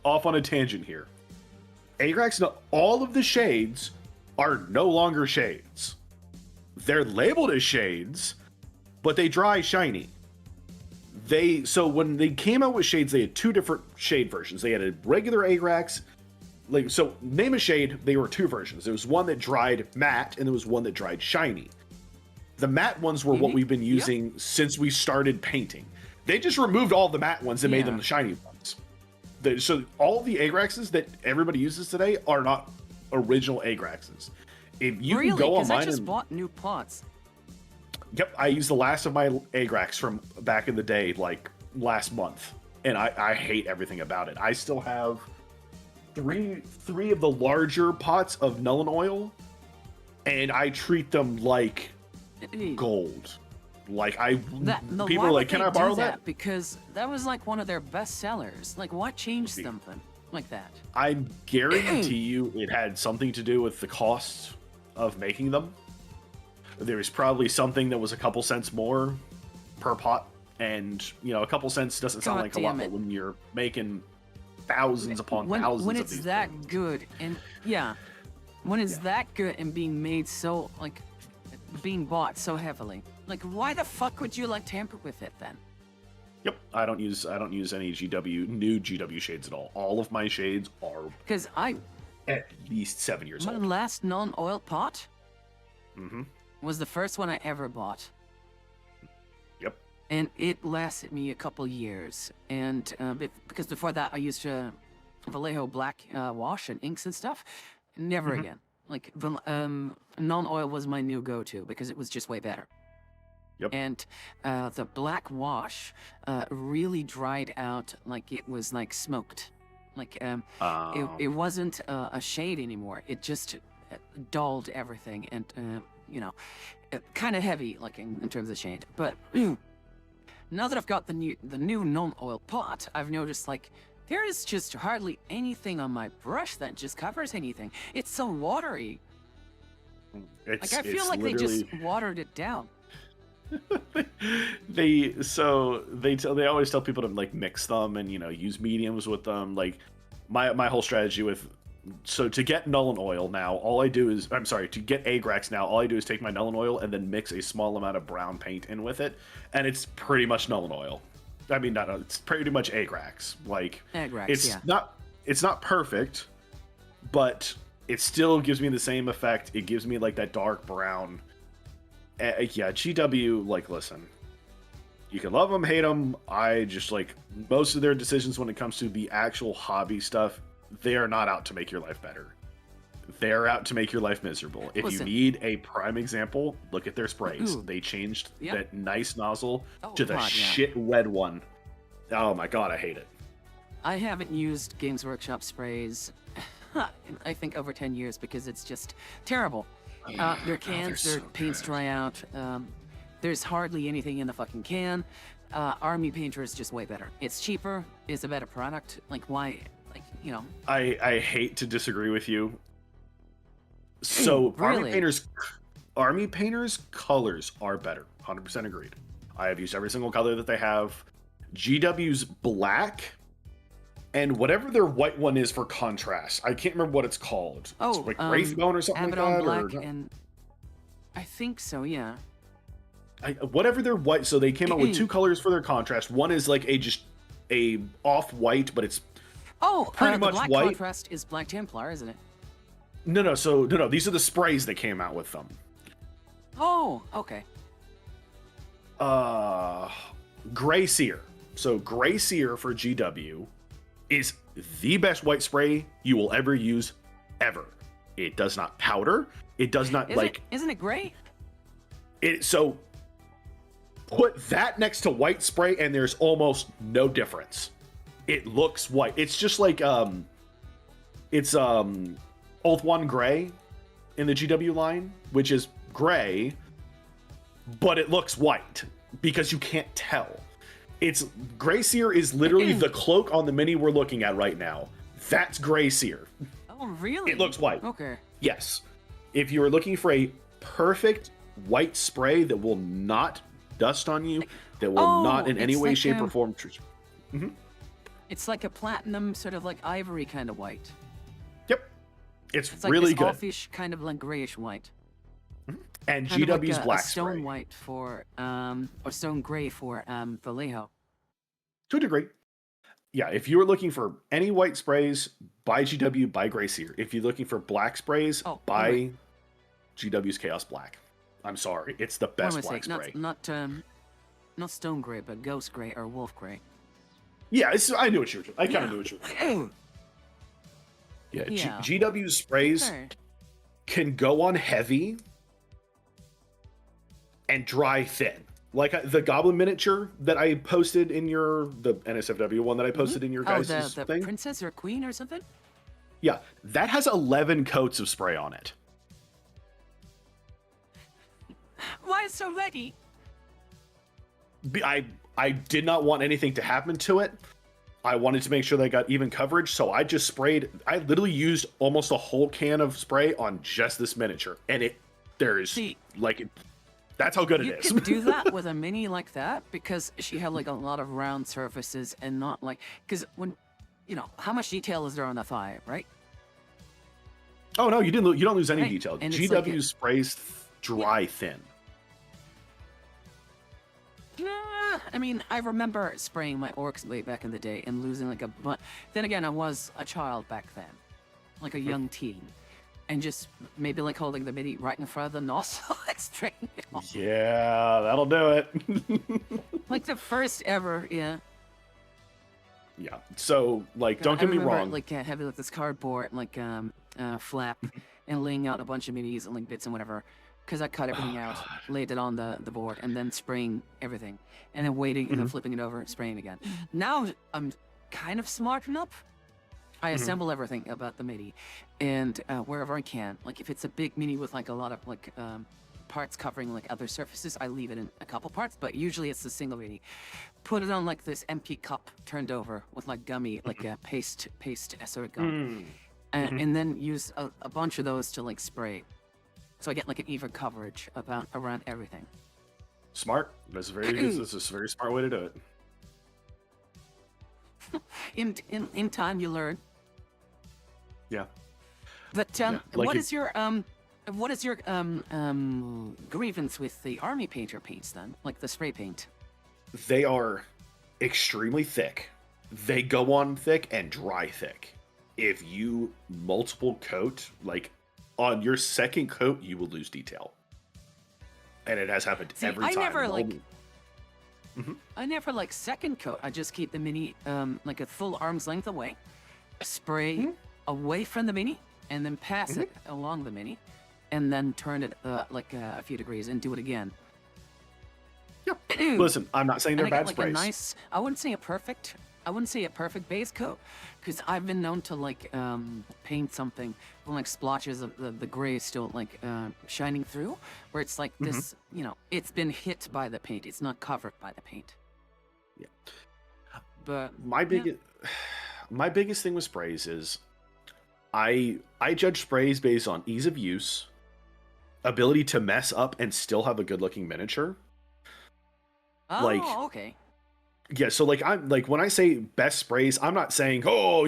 Speaker 2: off on a tangent here. Agrax, all of the shades are no longer shades. They're labeled as shades, but they dry shiny. So when they came out with shades, they had two different shade versions. They had a regular Agrax, like so. Name a shade. They were two versions. There was one that dried matte, and there was one that dried shiny. The matte ones were what we've been using since we started painting. They just removed all the matte ones and made them the shiny ones. So all the Agraxes that everybody uses today are not original Agraxes. If you
Speaker 1: Really?
Speaker 2: can go
Speaker 1: Because I
Speaker 2: online
Speaker 1: just
Speaker 2: and
Speaker 1: bought new pots.
Speaker 2: yep, I used the last of my Agrax from back in the day, like last month, and I hate everything about it. I still have three of the larger pots of Nuln Oil, and I treat them like gold. Like people are like, "Can I borrow that?"
Speaker 1: Because that was like one of their best sellers. Like, what changed something like that?
Speaker 2: I guarantee you, it had something to do with the cost of making them. There was probably something that was a couple cents more per pot, and a couple cents doesn't sound like a lot, but when you're making thousands upon thousands
Speaker 1: when
Speaker 2: of
Speaker 1: it's
Speaker 2: these
Speaker 1: that
Speaker 2: things,
Speaker 1: good and when it's that good and being made so like being bought so heavily, like why the fuck would you like tamper with it then?
Speaker 2: yep, I don't use any new GW shades at all. All of my shades are
Speaker 1: Because
Speaker 2: at least 7 years
Speaker 1: my
Speaker 2: old.
Speaker 1: last non-oil pot
Speaker 2: Mm-hmm.
Speaker 1: was the first one I ever bought.
Speaker 2: Yep.
Speaker 1: And it lasted me a couple years. And because before that, I used Vallejo black wash and inks and stuff. Never again. Like, non-oil was my new go-to because it was just way better.
Speaker 2: Yep.
Speaker 1: And the black wash really dried out like it was like smoked. Like, it wasn't a shade anymore. It just dulled everything and, kind of heavy looking in terms of shade. But now that I've got the new non-oil pot, I've noticed like there is just hardly anything on my brush that just covers anything. It's so watery. Like I feel like they just watered it down.
Speaker 2: they always tell people to like mix them and use mediums with them. Like my whole strategy with to get Nuln Oil now, to get Agrax now, all I do is take my Nuln Oil and then mix a small amount of brown paint in with it, and it's pretty much Nuln Oil. I mean, it's pretty much Agrax. Like
Speaker 1: Agrax,
Speaker 2: it's not perfect, but it still gives me the same effect. It gives me like that dark brown. GW, like, listen, you can love them, hate them. I just like most of their decisions when it comes to the actual hobby stuff. They are not out to make your life better. They're out to make your life miserable. If
Speaker 1: Listen.
Speaker 2: you need a prime example, look at their sprays.
Speaker 1: Ooh.
Speaker 2: They changed
Speaker 1: Yep.
Speaker 2: that nice nozzle
Speaker 1: Oh,
Speaker 2: to the
Speaker 1: God, yeah.
Speaker 2: shit red one. Oh my god, I hate it.
Speaker 1: I haven't used Games Workshop sprays, in, I think, over 10 years because it's just terrible. Their cans,
Speaker 2: they're
Speaker 1: their
Speaker 2: so
Speaker 1: paints
Speaker 2: good.
Speaker 1: dry out. There's hardly anything in the fucking can. Army Painter is just way better. It's cheaper. It's a better product. Like, why? Like, you know.
Speaker 2: I hate to disagree with you. So
Speaker 1: Really?
Speaker 2: Army Painter's colors are better. 100% agreed. I have used every single color that they have. GW's black and whatever their white one is for contrast. I can't remember what it's called.
Speaker 1: Oh,
Speaker 2: it's like Wraithbone or something
Speaker 1: Abaddon
Speaker 2: like that.
Speaker 1: Black
Speaker 2: Or,
Speaker 1: and I think so. Yeah.
Speaker 2: whatever their white. So they came out with two colors for their contrast. One is like a off white, but it's
Speaker 1: Oh,
Speaker 2: pretty
Speaker 1: the
Speaker 2: much
Speaker 1: black
Speaker 2: white.
Speaker 1: contrast is Black Templar, isn't it?
Speaker 2: No. So no. These are the sprays that came out with them.
Speaker 1: Oh, okay.
Speaker 2: Gray Seer. So Gray Seer for GW is the best white spray you will ever use, ever. It does not powder. It does not
Speaker 1: Isn't it gray?
Speaker 2: it. So put that next to white spray, and there's almost no difference. It looks white. It's just like it's Old One Gray in the GW line, which is gray, but it looks white because you can't tell. It's Gray Seer is literally the cloak on the mini we're looking at right now. That's Gray Seer.
Speaker 1: Oh, really?
Speaker 2: It looks white.
Speaker 1: Okay.
Speaker 2: Yes. If you are looking for a perfect white spray that will not dust on you, that will not in any
Speaker 1: it's
Speaker 2: way,
Speaker 1: like,
Speaker 2: shape, or form.
Speaker 1: It's like a platinum, sort of like ivory kind of white.
Speaker 2: Yep. It's
Speaker 1: It's like
Speaker 2: really
Speaker 1: this
Speaker 2: good.
Speaker 1: offish kind of like grayish white.
Speaker 2: And
Speaker 1: Kind of like
Speaker 2: GW's
Speaker 1: a
Speaker 2: black
Speaker 1: stone
Speaker 2: spray.
Speaker 1: white for or stone gray for Vallejo.
Speaker 2: To a degree. Yeah, if you are looking for any white sprays, buy GW, buy Gray Seer. If you're looking for black sprays, buy
Speaker 1: wait.
Speaker 2: GW's Chaos Black. I'm sorry, it's the
Speaker 1: What
Speaker 2: best
Speaker 1: am I
Speaker 2: black
Speaker 1: saying?
Speaker 2: spray.
Speaker 1: Not stone gray, but ghost gray or wolf gray.
Speaker 2: Yeah, I knew what you were. I kind of knew what you were. Yeah,
Speaker 1: Yeah.
Speaker 2: GW's sprays
Speaker 1: Sure.
Speaker 2: can go on heavy and dry thin. Like the Goblin miniature that I posted in the NSFW one that I posted in your
Speaker 1: Oh,
Speaker 2: guys'
Speaker 1: the
Speaker 2: thing.
Speaker 1: princess or queen or something?
Speaker 2: Yeah, that has 11 coats of spray on it.
Speaker 1: Why is so ready?
Speaker 2: I did not want anything to happen to it. I wanted to make sure that I got even coverage, so I just sprayed. I literally used almost a whole can of spray on just this miniature, and that's how good
Speaker 1: You
Speaker 2: it is.
Speaker 1: could do that with a mini like that because she had like a lot of round surfaces and not like because when how much detail is there on the thigh, right?
Speaker 2: Oh no, you didn't. You don't lose any
Speaker 1: Right,
Speaker 2: detail.
Speaker 1: and it's
Speaker 2: GW
Speaker 1: like
Speaker 2: sprays dry thin.
Speaker 1: I mean, I remember spraying my orcs way back in the day and losing like a bunch. Then again, I was a child back then, like a young teen, and just maybe like holding the mini right in front of the nozzle and spraying it off.
Speaker 2: Yeah, that'll do it.
Speaker 1: Like the first ever, yeah.
Speaker 2: Yeah. So, like, don't get me
Speaker 1: remember,
Speaker 2: wrong.
Speaker 1: Like having like this cardboard like flap and laying out a bunch of minis and like bits and whatever, because I cut everything out, laid it on the board, and then spraying everything, and then waiting and then flipping it over, spraying again. Now I'm kind of smart enough. I assemble everything about the mini, and wherever I can, like if it's a big mini with like a lot of like parts covering like other surfaces, I leave it in a couple parts, but usually it's the single mini. Put it on like this empty cup turned over with like gummy, like a paste sort of gum, and then use a bunch of those to like spray, so I get like an even coverage around everything.
Speaker 2: Smart. This is a very smart way to do it.
Speaker 1: In time, you learn.
Speaker 2: Yeah.
Speaker 1: But
Speaker 2: like
Speaker 1: what is your grievance with the army painter paints then, like the spray paint?
Speaker 2: They are extremely thick. They go on thick and dry thick. If you multiple coat, like on your second coat, you will lose detail. And it has happened every time.
Speaker 1: I never like second coat. I just keep the mini like a full arm's length away, spray away from the mini, and then pass it along the mini, and then turn it like a few degrees and do it again.
Speaker 2: Yeah. Listen, I'm not saying they're
Speaker 1: And I
Speaker 2: bad
Speaker 1: get like
Speaker 2: sprays.
Speaker 1: a nice, I wouldn't say a perfect base coat, because I've been known to like paint something with like splotches of the gray still like shining through, where it's like this, you know, it's been hit by the paint. It's not covered by the paint.
Speaker 2: Yeah.
Speaker 1: But
Speaker 2: My biggest thing with sprays is I judge sprays based on ease of use, ability to mess up and still have a good looking miniature. Like,
Speaker 1: okay.
Speaker 2: Yeah, so like I'm like when I say best sprays, I'm not saying, oh,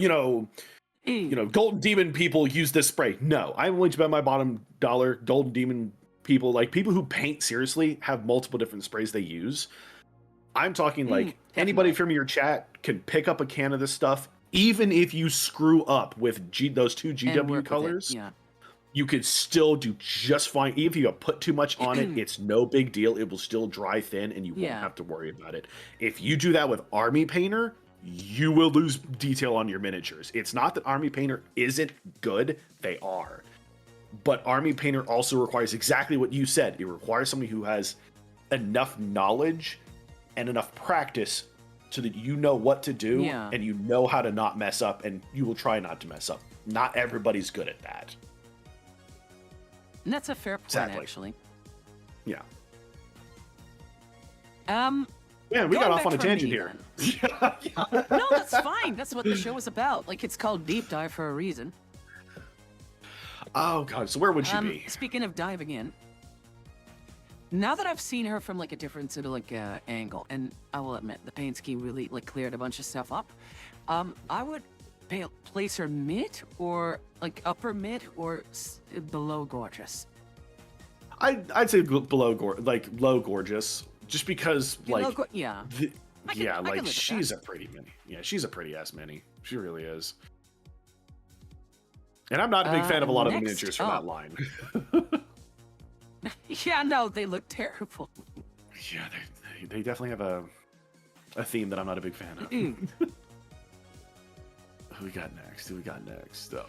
Speaker 2: Golden Demon people use this spray. No, I'm willing to bet my bottom dollar Golden Demon people, like people who paint seriously, have multiple different sprays they use. I'm talking like anybody from your chat can pick up a can of this stuff, even if you screw up with those two GW colors.
Speaker 1: Yeah.
Speaker 2: You could still do just fine. Even if you put too much on it, it's no big deal. It will still dry thin and you won't have to worry about it. If you do that with Army Painter, you will lose detail on your miniatures. It's not that Army Painter isn't good, they are. But Army Painter also requires exactly what you said. It requires somebody who has enough knowledge and enough practice so that you know what to do and you know how to not mess up, and you will try not to mess up. Not everybody's good at that.
Speaker 1: And that's a fair point, actually.
Speaker 2: Yeah.
Speaker 1: Man,
Speaker 2: we got off on a tangent here.
Speaker 1: No, that's fine. That's what the show is about. Like, it's called Deep Dive for a reason.
Speaker 2: Oh god, so where would she be?
Speaker 1: Speaking of diving in, now that I've seen her from like a different sort of like angle, and I will admit the paint scheme really like cleared a bunch of stuff up, I would place her mid or like upper mid or below gorgeous.
Speaker 2: I'd say below low gorgeous, just because like she's a pretty mini. Yeah, she's a pretty ass mini. She really is. And I'm not a big fan of a lot of the miniatures from that line.
Speaker 1: Yeah, no, they look terrible.
Speaker 2: Yeah, they definitely have a theme that I'm not a big fan of. Who we got next?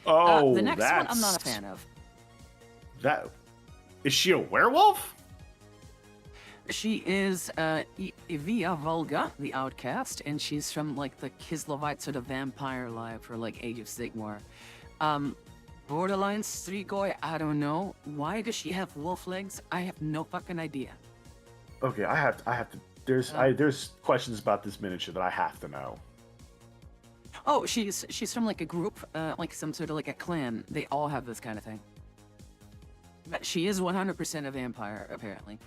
Speaker 2: Oh,
Speaker 1: the next one I'm not a fan of.
Speaker 2: That is she a werewolf?
Speaker 1: She is Evia Volga, the Outcast, and she's from like the Kislevites sort of vampire life or like Age of Sigmar. Borderline Strigoi, I don't know. Why does she have wolf legs? I have no fucking idea.
Speaker 2: Okay, I have to. There's questions about this miniature that I have to know.
Speaker 1: Oh, she's from like a group, like some sort of like a clan. They all have this kind of thing. But she is 100% a vampire, apparently.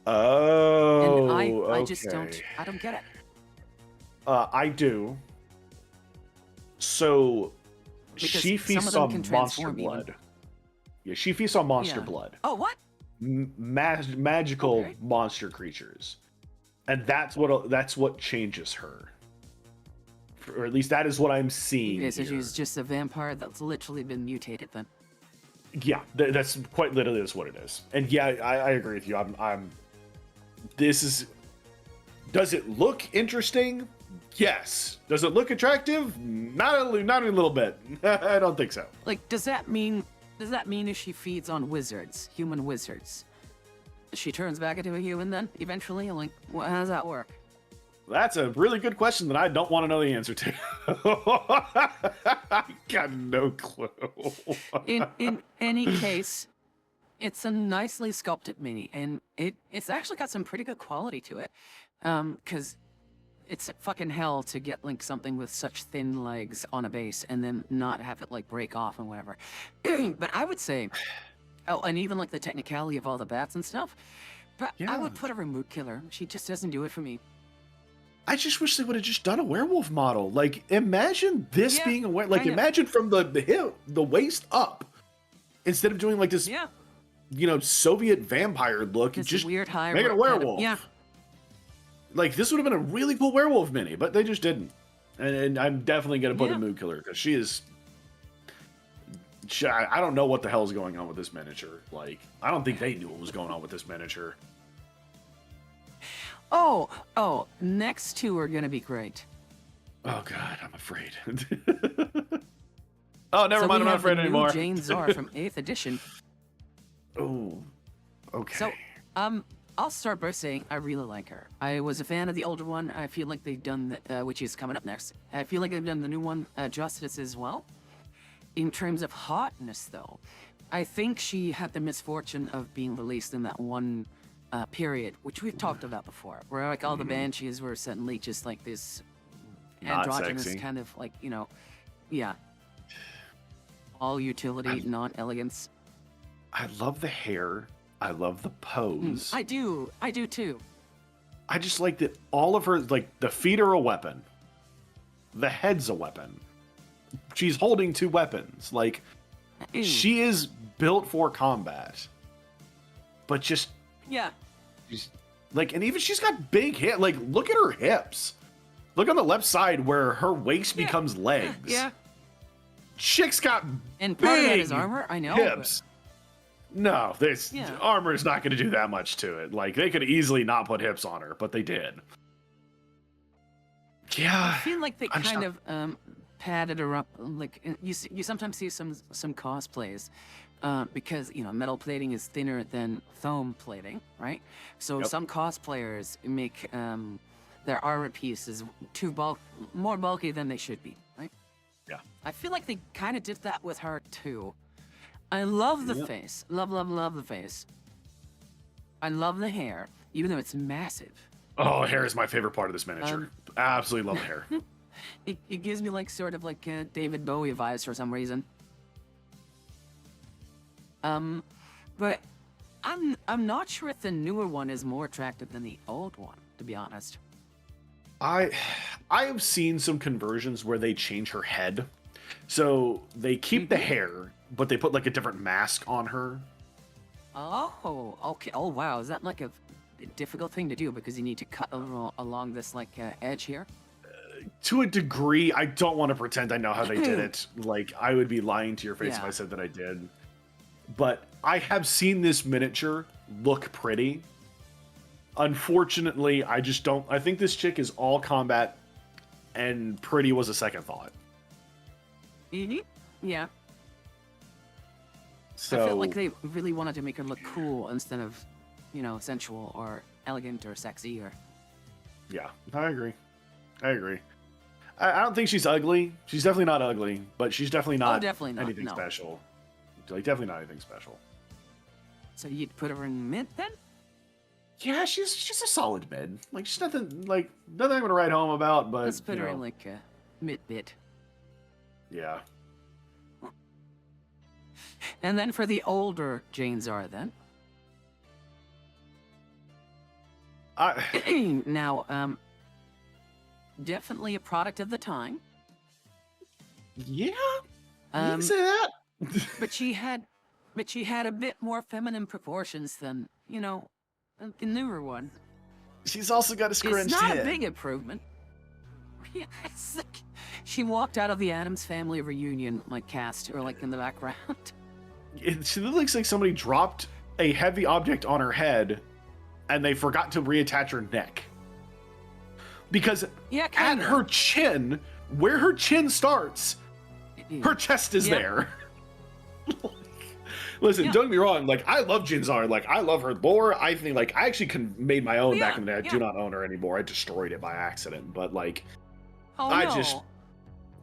Speaker 2: Oh,
Speaker 1: and I
Speaker 2: okay.
Speaker 1: just don't get it.
Speaker 2: I do. So
Speaker 1: Because
Speaker 2: she feasts on monster blood.
Speaker 1: Even.
Speaker 2: Yeah, she feasts on monster blood.
Speaker 1: Oh, what?
Speaker 2: Magical monster creatures, and that's what changes her. Or at least that is what I'm seeing.
Speaker 1: Okay, so she's just a vampire that's literally been mutated then.
Speaker 2: Yeah, that's quite literally what it is. And yeah, I agree with you. This is. Does it look interesting? Yes. Does it look attractive? Not a little bit. I don't think so.
Speaker 1: Like, does that mean if she feeds on wizards, human wizards, she turns back into a human then eventually? Like, how does that work?
Speaker 2: That's a really good question that I don't want to know the answer to. I got no clue.
Speaker 1: in any case, it's a nicely sculpted mini, and it's actually got some pretty good quality to it. Because it's fucking hell to get like something with such thin legs on a base and then not have it like break off and whatever. But I would say, and even like the technicality of all the bats and stuff. But I would put her in Mood Killer. She just doesn't do it for me.
Speaker 2: I just wish they would have just done a werewolf model. Like, imagine this being a werewolf. Like, imagine from the hip, the waist up, instead of doing like this, Soviet vampire look.
Speaker 1: This
Speaker 2: just
Speaker 1: weird high
Speaker 2: make it a werewolf.
Speaker 1: Kind of, yeah.
Speaker 2: Like, this would have been a really cool werewolf mini, but they just didn't. And I'm definitely going to put in Mood Killer because she is. I don't know what the hell is going on with this miniature. Like, I don't think they knew what was going on with this miniature.
Speaker 1: Oh, next two are gonna be great.
Speaker 2: Oh god, I'm afraid. Oh, never
Speaker 1: So
Speaker 2: mind.
Speaker 1: we
Speaker 2: I'm not
Speaker 1: have the
Speaker 2: afraid
Speaker 1: new
Speaker 2: anymore.
Speaker 1: Jane Czar from 8th edition.
Speaker 2: Oh, okay.
Speaker 1: So, I'll start by saying I really like her. I was a fan of the older one. I feel like they've done, which is coming up next. I feel like they've done the new one justice as well. In terms of hotness, though, I think she had the misfortune of being released in that one period, which we've talked about before, where like all the banshees were suddenly just like this
Speaker 2: Not
Speaker 1: androgynous
Speaker 2: sexy.
Speaker 1: kind of like, yeah, all utility, non-elegance.
Speaker 2: I love the hair. I love the pose.
Speaker 1: I do too.
Speaker 2: I just like that all of her, like, the feet are a weapon. The head's a weapon. She's holding two weapons. Like, she is built for combat. But just,
Speaker 1: Yeah.
Speaker 2: she's, like, and even she's got big hips. Like, look at her hips. Look on the left side where her waist becomes legs.
Speaker 1: Yeah.
Speaker 2: Chick's got
Speaker 1: And part of that
Speaker 2: big
Speaker 1: is armor, I know.
Speaker 2: hips. No, this
Speaker 1: Yeah.
Speaker 2: armor is not going to do that much to it. Like, they could easily not put hips on her, but they did. Yeah.
Speaker 1: I feel like they
Speaker 2: I'm
Speaker 1: kind
Speaker 2: just
Speaker 1: of padded her up. Like you sometimes see some cosplays because metal plating is thinner than foam plating, right? So
Speaker 2: Yep.
Speaker 1: some cosplayers make their armor pieces more bulky than they should be, right?
Speaker 2: Yeah.
Speaker 1: I feel like they kind of did that with her too. I love the
Speaker 2: Yep.
Speaker 1: face. Love the face. I love the hair, even though it's massive.
Speaker 2: Oh, hair is my favorite part of this miniature. Absolutely love the hair.
Speaker 1: It gives me like sort of like David Bowie vibes for some reason. But I'm not sure if the newer one is more attractive than the old one, to be honest.
Speaker 2: I have seen some conversions where they change her head. So they keep the hair, but they put like a different mask on her.
Speaker 1: Oh, okay. Oh, wow. Is that like a difficult thing to do because you need to cut along this like edge here?
Speaker 2: To a degree, I don't want to pretend I know how they did it. Like, I would be lying to your face if
Speaker 1: Yeah.
Speaker 2: I said that I did. But I have seen this miniature look pretty. Unfortunately, I just don't. I think this chick is all combat, and pretty was a second thought.
Speaker 1: Yeah.
Speaker 2: So
Speaker 1: I felt like they really wanted to make her look cool instead of, sensual or elegant or sexy or.
Speaker 2: yeah, I agree. I don't think she's ugly. She's definitely not ugly, but she's definitely not,
Speaker 1: definitely not,
Speaker 2: anything
Speaker 1: no.
Speaker 2: special. Like, definitely not anything special.
Speaker 1: So you'd put her in mid then?
Speaker 2: Yeah, she's a solid mid. Like, she's nothing I'm gonna write home about. But
Speaker 1: Let's put her in like mid.
Speaker 2: yeah.
Speaker 1: And then for the older Jane Czar then. Now, definitely a product of the time.
Speaker 2: Yeah, you
Speaker 1: Um,
Speaker 2: can say that.
Speaker 1: but she had a bit more feminine proportions than, the newer one.
Speaker 2: She's also got a
Speaker 1: It's
Speaker 2: scrunched
Speaker 1: not
Speaker 2: head.
Speaker 1: a big improvement. Yes, like, she walked out of the Addams Family reunion, like cast, or like in the background.
Speaker 2: She looks like somebody dropped a heavy object on her head, and they forgot to reattach her neck. Because
Speaker 1: Yeah,
Speaker 2: at
Speaker 1: kinda.
Speaker 2: her chin, where her chin starts, her chest is
Speaker 1: Yep.
Speaker 2: there. Listen,
Speaker 1: Yeah.
Speaker 2: don't get me wrong. Like, I love Jinzar. Like, I love her lore. I think, like, I actually made my own back in the day. I do not own her anymore. I destroyed it by accident. But, like,
Speaker 1: Oh,
Speaker 2: I
Speaker 1: no.
Speaker 2: just-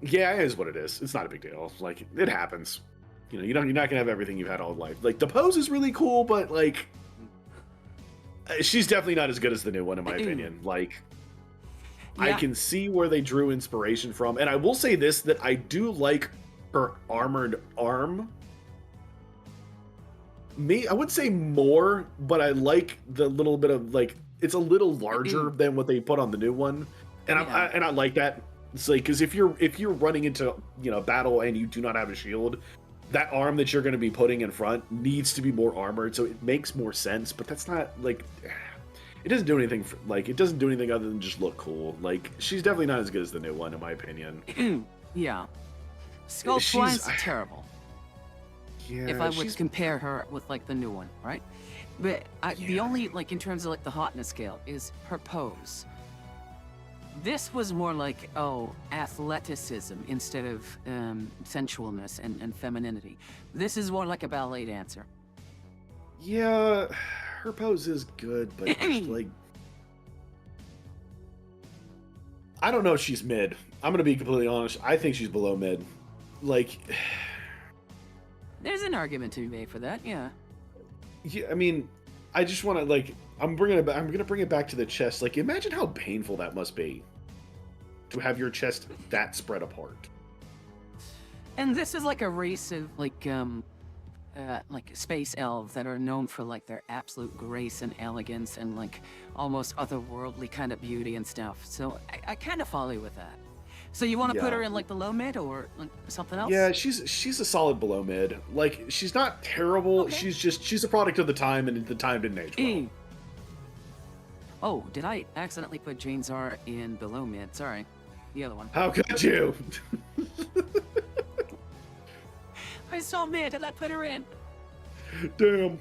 Speaker 2: yeah, it is what it is. It's not a big deal. Like, it happens. You're not gonna have everything you've had all life. Like, the pose is really cool, but like, she's definitely not as good as the new one, in my opinion. Like, I
Speaker 1: Yeah.
Speaker 2: can see where they drew inspiration from, and I will say this: that I do like her armored arm. I would say more, but I like the little bit of like it's a little larger than what they put on the new one, and
Speaker 1: Yeah.
Speaker 2: I like that. It's like because if you're running into battle and you do not have a shield, that arm that you're going to be putting in front needs to be more armored, so it makes more sense. But that's not like it doesn't do anything. It doesn't do anything other than just look cool. Like she's definitely not as good as the new one, in my opinion.
Speaker 1: Yeah. Sculpt
Speaker 2: She's-
Speaker 1: wise, terrible.
Speaker 2: Yeah,
Speaker 1: If I would
Speaker 2: she's-
Speaker 1: compare her with like the new one, right? But the only like in terms of like the hotness scale is her pose. This was more like, oh, athleticism instead of sensualness and femininity. This is more like a ballet dancer.
Speaker 2: Yeah, her pose is good, but like, I don't know if she's mid. I'm gonna be completely honest. I think she's below mid. Like,
Speaker 1: There's an argument to be made for that, yeah.
Speaker 2: yeah, I mean, I just want to like. I'm gonna bring it back to the chest. Like, imagine how painful that must be to have your chest that spread apart.
Speaker 1: And this is like a race of like space elves that are known for like their absolute grace and elegance and like almost otherworldly kind of beauty and stuff. So I kind of follow you with that. So you want to put
Speaker 2: Yeah.
Speaker 1: her in like the low mid or like, something else?
Speaker 2: Yeah, she's a solid below mid. Like, she's not terrible.
Speaker 1: Okay.
Speaker 2: She's a product of the time, and the time didn't age well.
Speaker 1: Oh, did I accidentally put Jane Czar in below mid? Sorry. The other one.
Speaker 2: How could you?
Speaker 1: I saw mid and I put her in.
Speaker 2: Damn.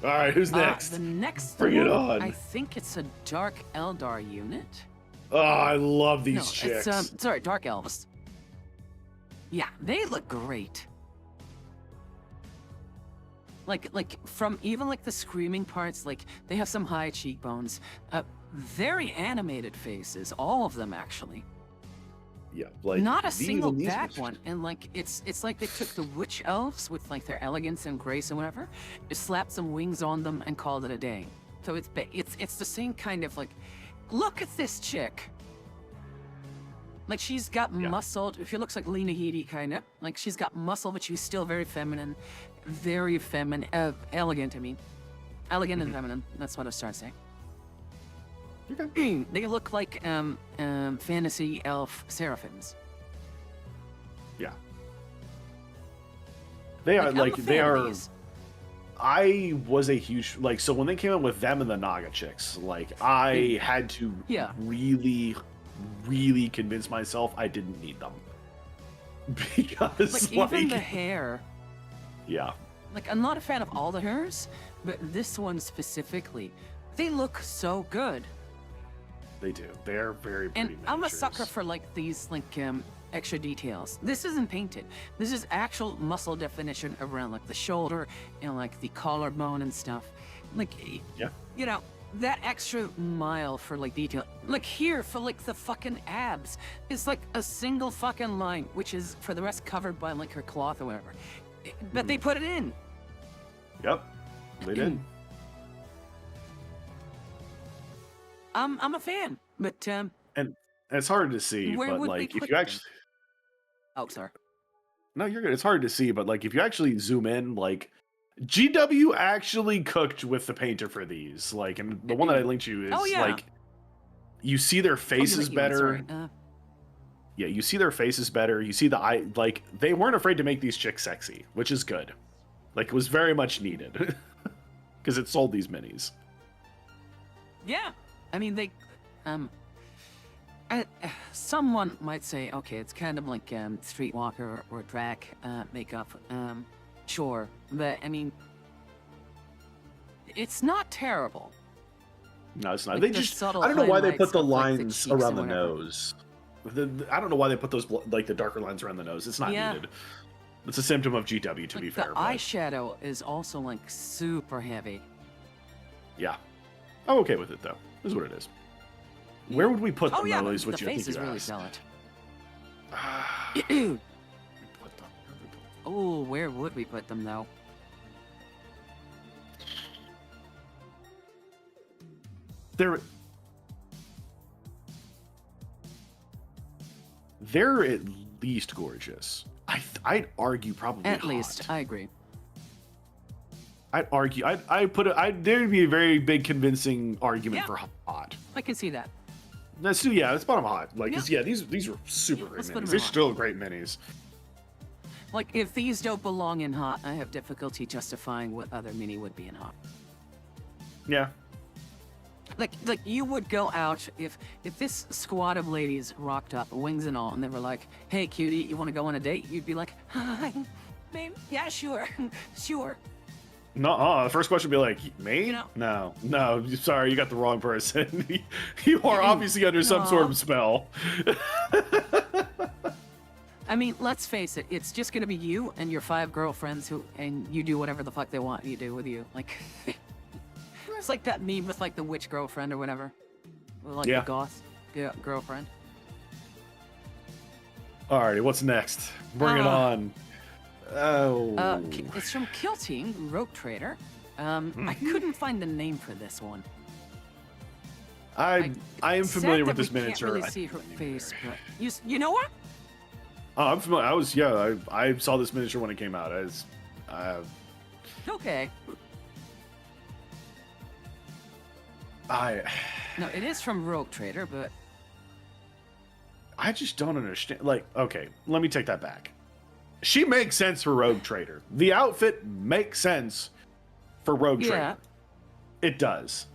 Speaker 2: All right, who's next?
Speaker 1: The next
Speaker 2: Bring it
Speaker 1: one,
Speaker 2: on.
Speaker 1: I think it's a Dark Eldar unit.
Speaker 2: Oh, I love these
Speaker 1: No,
Speaker 2: chicks.
Speaker 1: it's sorry, Dark Elves. Yeah, they look great. Like from even like the screaming parts, like they have some high cheekbones, very animated faces, all of them actually.
Speaker 2: Yeah, like
Speaker 1: Not a single
Speaker 2: these
Speaker 1: bad
Speaker 2: ones-
Speaker 1: one, and like it's like they took the witch elves with like their elegance and grace and whatever, just slapped some wings on them and called it a day. So it's the same kind of like, look at this chick. Like she's got muscled. She looks like Lena Headey kind of. Like she's got muscle, but she's still very feminine, elegant. I mean, elegant and feminine. That's what I was trying to say.
Speaker 2: Okay.
Speaker 1: They look like fantasy elf seraphims.
Speaker 2: Yeah. They are
Speaker 1: I'm
Speaker 2: like
Speaker 1: a fan
Speaker 2: they
Speaker 1: of
Speaker 2: are.
Speaker 1: these.
Speaker 2: I was a huge like so when they came out with them and the Naga chicks, like I had to
Speaker 1: Yeah.
Speaker 2: really convince myself I didn't need them because
Speaker 1: Like even the hair.
Speaker 2: yeah.
Speaker 1: Like I'm not a fan of all the hairs, but this one specifically, they look so good.
Speaker 2: They do. They're very pretty.
Speaker 1: And I'm a
Speaker 2: miniatures.
Speaker 1: sucker for like these like extra details. This isn't painted. This is actual muscle definition around like the shoulder and like the collarbone and stuff. Like
Speaker 2: Yeah.
Speaker 1: you know, that extra mile for like detail. Like here for like the fucking abs. It's like a single fucking line, which is for the rest covered by like her cloth or whatever. But they put it in.
Speaker 2: Yep. They did.
Speaker 1: I'm a fan, but
Speaker 2: And it's hard to see,
Speaker 1: where
Speaker 2: but
Speaker 1: would we
Speaker 2: like if
Speaker 1: put
Speaker 2: you
Speaker 1: them?
Speaker 2: actually
Speaker 1: Oh, sorry.
Speaker 2: no, you're good. It's hard to see, but like if you actually zoom in, like GW actually cooked with the painter for these. Like, and the one that I linked you is
Speaker 1: Oh, yeah.
Speaker 2: like you see their
Speaker 1: Oh,
Speaker 2: faces
Speaker 1: you went,
Speaker 2: better.
Speaker 1: sorry.
Speaker 2: Yeah, you see their faces better. You see the eye. Like they weren't afraid to make these chicks sexy, which is good. Like it was very much needed because it sold these minis.
Speaker 1: Yeah, I mean they, someone might say, okay, it's kind of like streetwalker or drag makeup, sure, but I mean, it's not terrible.
Speaker 2: No, it's not.
Speaker 1: Like
Speaker 2: They
Speaker 1: the
Speaker 2: just.
Speaker 1: subtle
Speaker 2: I don't know why they
Speaker 1: highlights
Speaker 2: put the
Speaker 1: of, like, the
Speaker 2: lines
Speaker 1: cheeks
Speaker 2: around the
Speaker 1: and whatever.
Speaker 2: nose. I don't know why they put those like the darker lines around the nose. It's not
Speaker 1: Yeah.
Speaker 2: needed. It's a symptom of GW, to
Speaker 1: Like
Speaker 2: be
Speaker 1: the
Speaker 2: fair. But
Speaker 1: eyeshadow is also like super heavy.
Speaker 2: yeah, I'm okay with it though. This is what it is. Where would we put them?
Speaker 1: Oh yeah,
Speaker 2: though, is
Speaker 1: the
Speaker 2: what you think
Speaker 1: face is
Speaker 2: you
Speaker 1: really
Speaker 2: asked.
Speaker 1: solid.
Speaker 2: Put them-
Speaker 1: Oh, where would we put them though?
Speaker 2: They're at least gorgeous. I'd argue probably
Speaker 1: At
Speaker 2: hot.
Speaker 1: least, I agree.
Speaker 2: I'd argue. There'd be a very big convincing argument
Speaker 1: Yeah.
Speaker 2: for hot.
Speaker 1: I can see that.
Speaker 2: That's yeah. Let's put them hot. Like
Speaker 1: Yeah.
Speaker 2: these are super great
Speaker 1: let's put 'em
Speaker 2: minis.
Speaker 1: in
Speaker 2: They're
Speaker 1: hot.
Speaker 2: still great minis.
Speaker 1: Like, if these don't belong in hot, I have difficulty justifying what other mini would be in hot.
Speaker 2: Yeah.
Speaker 1: Like you would go out if this squad of ladies rocked up, wings and all, and they were like, "Hey, cutie, you want to go on a date?" You'd be like, "Hi, babe, yeah, sure, sure."
Speaker 2: No, the first question would be like, me?
Speaker 1: You know?
Speaker 2: No, sorry, you got the wrong person. You are obviously under some sort of spell.
Speaker 1: I mean, let's face it, it's just gonna be you and your 5 girlfriends and you do whatever the fuck they want you to do with you. Like, it's like that meme with like the witch girlfriend or whatever. Or, like
Speaker 2: Yeah.
Speaker 1: the goth girlfriend.
Speaker 2: Alrighty, what's next? Bring it on. Oh.
Speaker 1: It's from Kill Team, Rogue Trader. I couldn't find the name for this one.
Speaker 2: I am
Speaker 1: Sad
Speaker 2: familiar
Speaker 1: that
Speaker 2: with this
Speaker 1: we
Speaker 2: miniature.
Speaker 1: Can't really see her face, but you know what?
Speaker 2: Oh, I'm familiar. I saw this miniature when it came out.
Speaker 1: Okay. No, it is from Rogue Trader, but
Speaker 2: I just don't understand. Like, okay, let me take that back. She makes sense for Rogue Trader. The outfit makes sense for Rogue Trader. It does.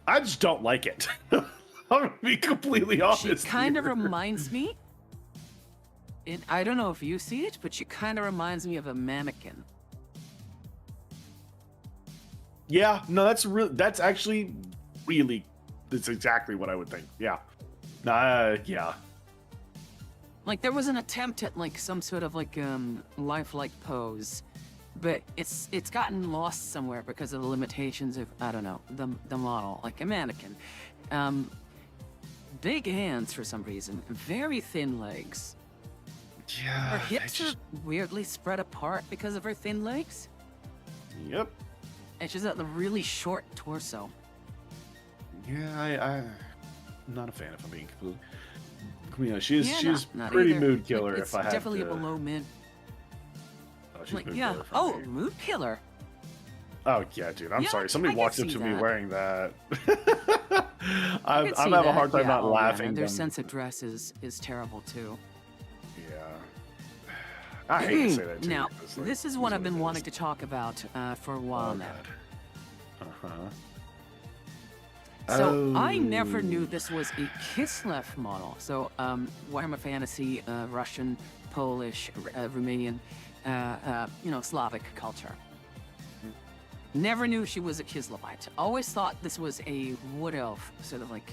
Speaker 2: I just don't like it. I'm gonna be completely honest.
Speaker 1: She kind of
Speaker 2: here.
Speaker 1: reminds me. I don't know if you see it, but she kind of reminds me of a mannequin.
Speaker 2: Yeah, no, that's actually really. That's exactly what I would think. Yeah. Yeah.
Speaker 1: Like there was an attempt at like some sort of like lifelike pose, but it's gotten lost somewhere because of the limitations of, I don't know, the model, like a mannequin. Big hands for some reason, very thin legs.
Speaker 2: Yeah.
Speaker 1: Her hips are weirdly spread apart because of her thin legs.
Speaker 2: Yep.
Speaker 1: And she's got the really short torso.
Speaker 2: Yeah, I'm not a fan if I'm being completely. You know, she's
Speaker 1: not
Speaker 2: pretty
Speaker 1: either.
Speaker 2: mood killer.
Speaker 1: It's
Speaker 2: if I had
Speaker 1: definitely
Speaker 2: to.
Speaker 1: below mid.
Speaker 2: Oh, she's
Speaker 1: Like,
Speaker 2: mood
Speaker 1: yeah.
Speaker 2: killer for
Speaker 1: Oh,
Speaker 2: me.
Speaker 1: mood killer.
Speaker 2: Oh yeah, dude. I'm
Speaker 1: Yeah,
Speaker 2: sorry.
Speaker 1: I
Speaker 2: Somebody
Speaker 1: can
Speaker 2: walks up
Speaker 1: see
Speaker 2: to me
Speaker 1: that.
Speaker 2: wearing that.
Speaker 1: I
Speaker 2: I'm
Speaker 1: could see
Speaker 2: having a
Speaker 1: that.
Speaker 2: hard time
Speaker 1: Yeah,
Speaker 2: not
Speaker 1: oh,
Speaker 2: laughing.
Speaker 1: Man, and their
Speaker 2: them.
Speaker 1: sense of dress is terrible too.
Speaker 2: Yeah. I hate to say that too.
Speaker 1: Now,
Speaker 2: because, like,
Speaker 1: this is
Speaker 2: it's
Speaker 1: what I've
Speaker 2: what
Speaker 1: been
Speaker 2: it
Speaker 1: wanting
Speaker 2: is.
Speaker 1: to talk about for a while
Speaker 2: Oh,
Speaker 1: now.
Speaker 2: God.
Speaker 1: So I never
Speaker 2: Oh.
Speaker 1: knew this was a Kislev model. So Warhammer Fantasy, Russian, Polish, Romanian, Slavic culture. Never knew she was a Kislevite. Always thought this was a wood elf, sort of like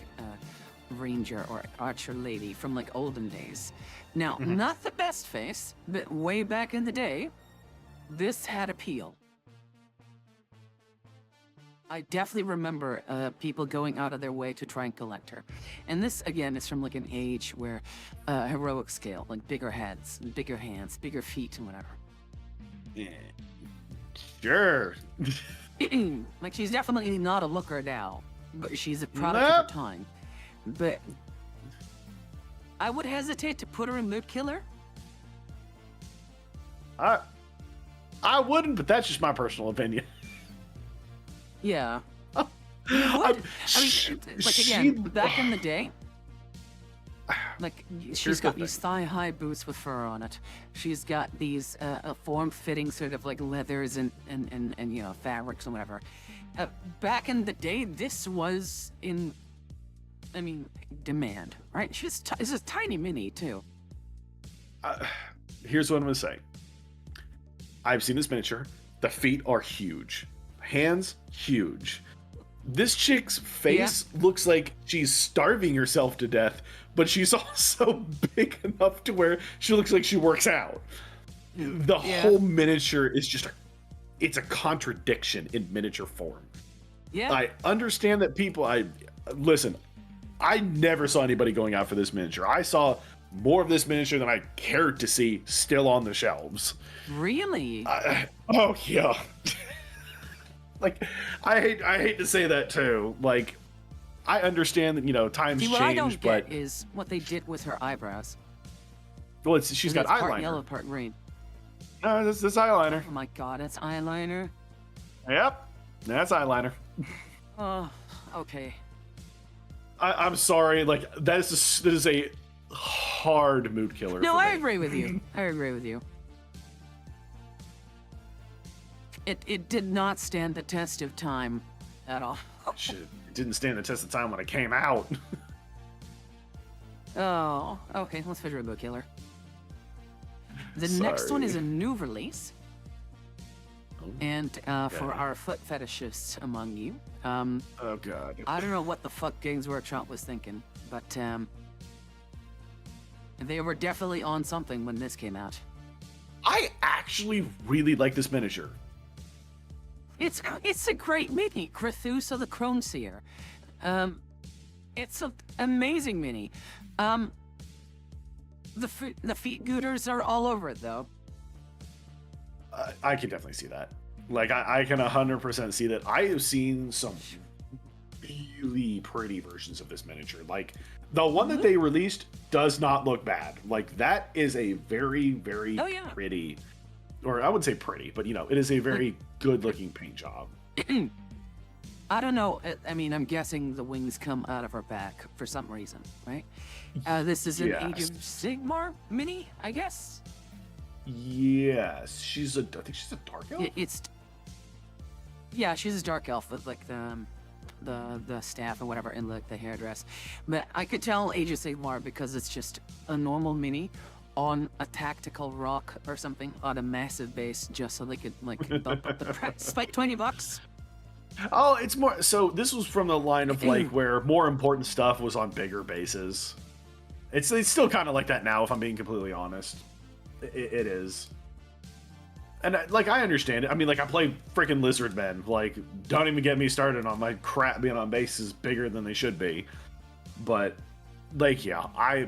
Speaker 1: ranger or archer lady from like olden days. Now, not the best face, but way back in the day, this had appeal. I definitely remember people going out of their way to try and collect her. And this, again, is from like an age where heroic scale, like bigger heads, bigger hands, bigger feet, and whatever.
Speaker 2: Yeah. Sure.
Speaker 1: Like, she's definitely not a looker now, but she's a product of her time. But I would hesitate to put her in mood killer.
Speaker 2: I wouldn't, but that's just my personal opinion.
Speaker 1: Yeah. You would. I mean, like, again, back in the day, like, she's got these thigh-high boots with fur on it. She's got these form-fitting sort of like leathers and you know, fabrics and whatever. Back in the day, this was in, I mean, demand, right? This is tiny mini too.
Speaker 2: Here's what I'm gonna say. I've seen this miniature. The feet are huge. Hands, huge. This chick's face looks like she's starving herself to death, but she's also big enough to where she looks like she works out. The whole miniature is just it's a contradiction in miniature form.
Speaker 1: Yeah.
Speaker 2: I understand that people listen, I never saw anybody going out for this miniature. I saw more of this miniature than I cared to see still on the shelves.
Speaker 1: Really?
Speaker 2: Oh yeah. Like, I hate to say that too. Like, I understand that, you know, times
Speaker 1: See, what
Speaker 2: change,
Speaker 1: I don't
Speaker 2: but
Speaker 1: get is what they did with her eyebrows.
Speaker 2: well, she's got
Speaker 1: It's part
Speaker 2: eyeliner.
Speaker 1: yellow, part green.
Speaker 2: No, this eyeliner.
Speaker 1: Oh my god, it's eyeliner.
Speaker 2: Yep, that's eyeliner.
Speaker 1: Oh, okay.
Speaker 2: I'm sorry. Like, that is a hard mood killer.
Speaker 1: No,
Speaker 2: for
Speaker 1: I
Speaker 2: me.
Speaker 1: agree with you. I agree with you. It did not stand the test of time at all.
Speaker 2: Shit, it didn't stand the test of time when it came out.
Speaker 1: Oh, okay, let's figure a book killer. The next one is a new release. And for our foot fetishists among you,
Speaker 2: Oh god.
Speaker 1: I don't know what the fuck Games Workshop was thinking, but they were definitely on something when this came out.
Speaker 2: I actually really like this miniature.
Speaker 1: It's a great mini, Crethusa the Crone Seer. It's an amazing mini. The feet gooters are all over it though.
Speaker 2: I can definitely see that. Like, I can 100% see that. I have seen some really pretty versions of this miniature. Like, the one that they released does not look bad. Like, that is a very, very pretty, or I wouldn't say pretty, but, you know, it is a very good-looking paint job.
Speaker 1: I don't know. I mean, I'm guessing the wings come out of her back for some reason, right? This is an Age of Sigmar mini, I guess?
Speaker 2: Yes. I think she's a dark elf?
Speaker 1: Yeah, she's a dark elf with like the staff and whatever and like the hairdress. But I could tell Age of Sigmar because it's just a normal mini on a tactical rock or something on a massive base just so they could like bump up the price. Spike $20.
Speaker 2: Oh, it's more so this was from the line of like where more important stuff was on bigger bases. It's still kind of like that now, if I'm being completely honest. It is. And I understand it. I mean, like, I play freaking lizard men. Like, don't even get me started on my crap being on bases bigger than they should be. But like, yeah, I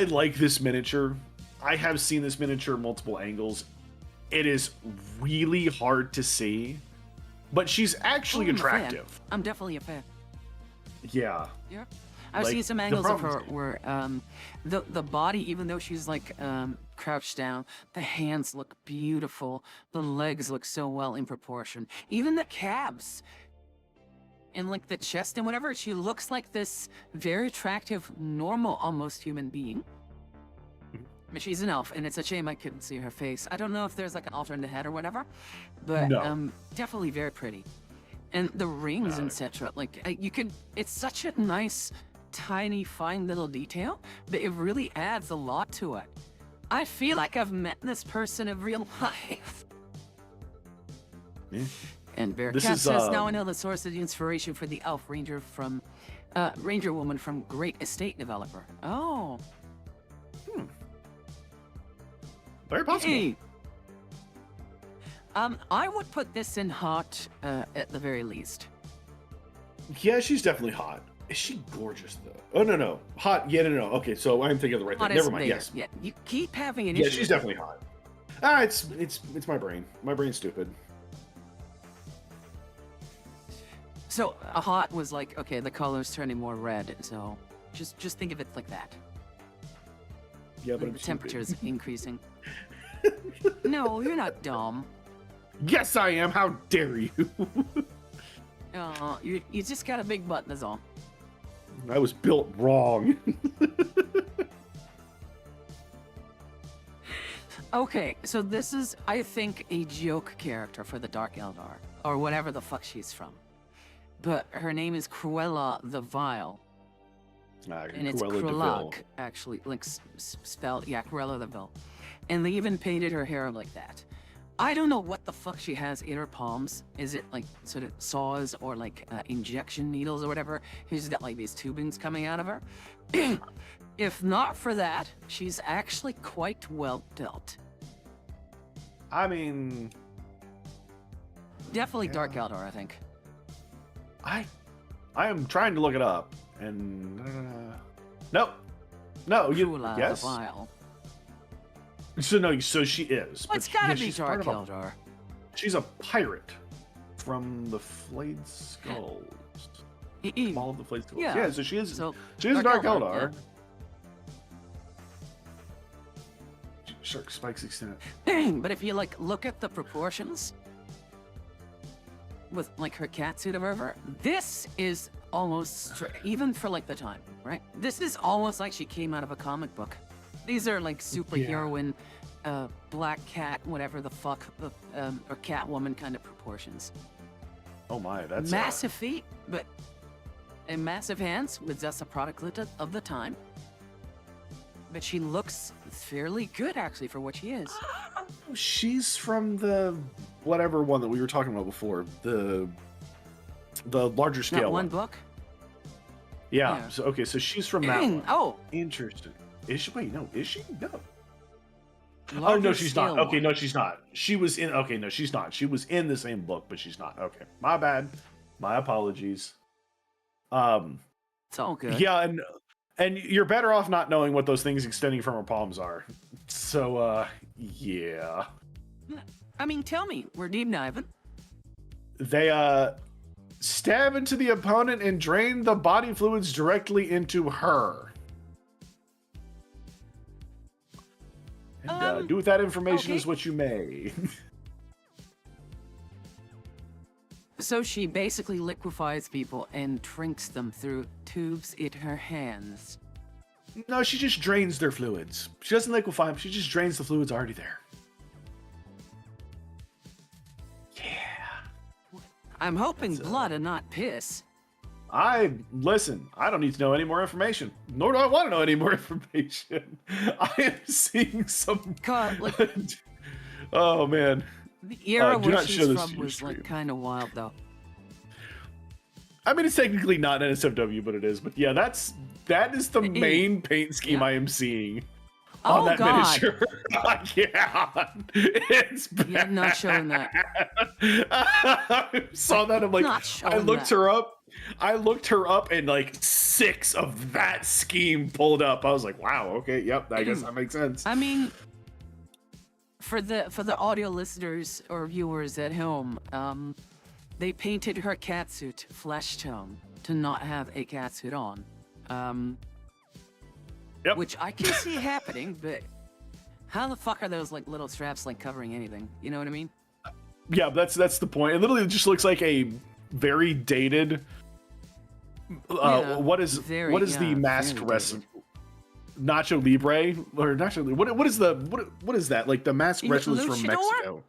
Speaker 2: like this miniature. I have seen this miniature multiple angles. It is really hard to see, but she's actually attractive.
Speaker 1: I'm definitely a fan.
Speaker 2: Yeah.
Speaker 1: Yeah. I've seen some angles of her where the body, even though she's like crouched down, the hands look beautiful. The legs look so well in proportion. Even the calves and like the chest and whatever, she looks like this very attractive, normal, almost human being. But she's an elf, and it's a shame I couldn't see her face. I don't know if there's like an altar in the head or whatever, but definitely very pretty. And the rings and etc. Like you can, it's such a nice, tiny, fine little detail, but it really adds a lot to it. I feel like I've met this person in real life.
Speaker 2: Yeah.
Speaker 1: And Bearcat says, now I know the source of the inspiration for the elf ranger from, ranger woman from Great Estate Developer. Oh.
Speaker 2: Very possible.
Speaker 1: Hey. I would put this in hot, at the very least.
Speaker 2: Yeah, she's definitely hot. Is she gorgeous though? Oh no, hot. Yeah, no. Okay, so I'm thinking of the right thing. Never mind. Yes.
Speaker 1: Yeah, you keep having an issue.
Speaker 2: Yeah, she's definitely hot. It's my brain. My brain's stupid.
Speaker 1: So a hot was like, okay, the color's turning more red. So just think of it like that.
Speaker 2: Yeah, but
Speaker 1: the temperature's increasing. No, you're not dumb.
Speaker 2: Yes, I am. How dare you?
Speaker 1: You just got a big butt, that's all.
Speaker 2: I was built wrong.
Speaker 1: Okay, so this is, I think, a joke character for the Dark Eldar, or whatever the fuck she's from. But her name is Cruella the Vile. And it's Krulak, actually, like spelled, yeah, Cruella the Vile. And they even painted her hair like that. I don't know what the fuck she has in her palms. Is it like sort of saws or like injection needles or whatever? She's got like these tubings coming out of her. If not for that, she's actually quite well built.
Speaker 2: I mean,
Speaker 1: definitely Dark Eldar, I think.
Speaker 2: I am trying to look it up, and no, you yes. So she is.
Speaker 1: Well, it's gotta be Dark Eldar.
Speaker 2: She's a pirate from the Flayed Skulls. All of the Flayed Skulls. Yeah, so she is. She is Dark Eldar. Yeah. Shark spikes extent.
Speaker 1: But if you like look at the proportions with like her catsuit or whatever, this is almost even for like the time, right? This is almost like she came out of a comic book. These are like superheroine, black cat, whatever the fuck, or Catwoman kind of proportions.
Speaker 2: Oh my, that's
Speaker 1: massive feet, but and massive hands. Was just a product of the time. But she looks fairly good actually for what she is.
Speaker 2: She's from the whatever one that we were talking about before, the larger scale
Speaker 1: Not one
Speaker 2: one.
Speaker 1: book?
Speaker 2: Yeah.
Speaker 1: Yeah.
Speaker 2: So okay, so she's from that one.
Speaker 1: Oh,
Speaker 2: Interesting. Is she? Wait, no. Is she? No. Oh
Speaker 1: larger
Speaker 2: no, she's not.
Speaker 1: scale
Speaker 2: Okay,
Speaker 1: one.
Speaker 2: no, she's not. She was in. Okay, no, she's not. She was in the same book, but she's not. Okay, my bad. My apologies.
Speaker 1: It's all good.
Speaker 2: Yeah, and you're better off not knowing what those things extending from her palms are. So, yeah.
Speaker 1: I mean, tell me, we're deep diving.
Speaker 2: They stab into the opponent and drain the body fluids directly into her. And do with that information as what you may.
Speaker 1: So she basically liquefies people and drinks them through tubes in her hands.
Speaker 2: No, she just drains their fluids. She doesn't liquefy them. She just drains the fluids already there. Yeah.
Speaker 1: I'm hoping blood and not piss.
Speaker 2: Listen, I don't need to know any more information, nor do I want to know any more information. I am seeing some.
Speaker 1: God, like,
Speaker 2: oh man,
Speaker 1: the era
Speaker 2: do
Speaker 1: where
Speaker 2: not
Speaker 1: she's
Speaker 2: show this
Speaker 1: from
Speaker 2: to your
Speaker 1: was like
Speaker 2: stream.
Speaker 1: kind of wild, though.
Speaker 2: I mean, it's technically not an NSFW, but it is. But yeah, that is the main paint scheme I am seeing on that miniature. Yeah, it's bad.
Speaker 1: Yeah, I'm not showing that.
Speaker 2: I saw that. I'm like, I looked her up. I looked her up, and like 6 of that scheme pulled up. I was like, wow, okay, yep, I guess that makes sense.
Speaker 1: I mean, for the audio listeners or viewers at home, they painted her catsuit flesh tone to not have a catsuit on.
Speaker 2: Yep.
Speaker 1: Which I can see happening, but how the fuck are those like little straps like covering anything? You know what I mean?
Speaker 2: Yeah, that's the point. It literally just looks like a very dated. What is the masked wrestler? Nacho Libre or Nacho Libre? What is that? Like the masked wrestlers from Mexico?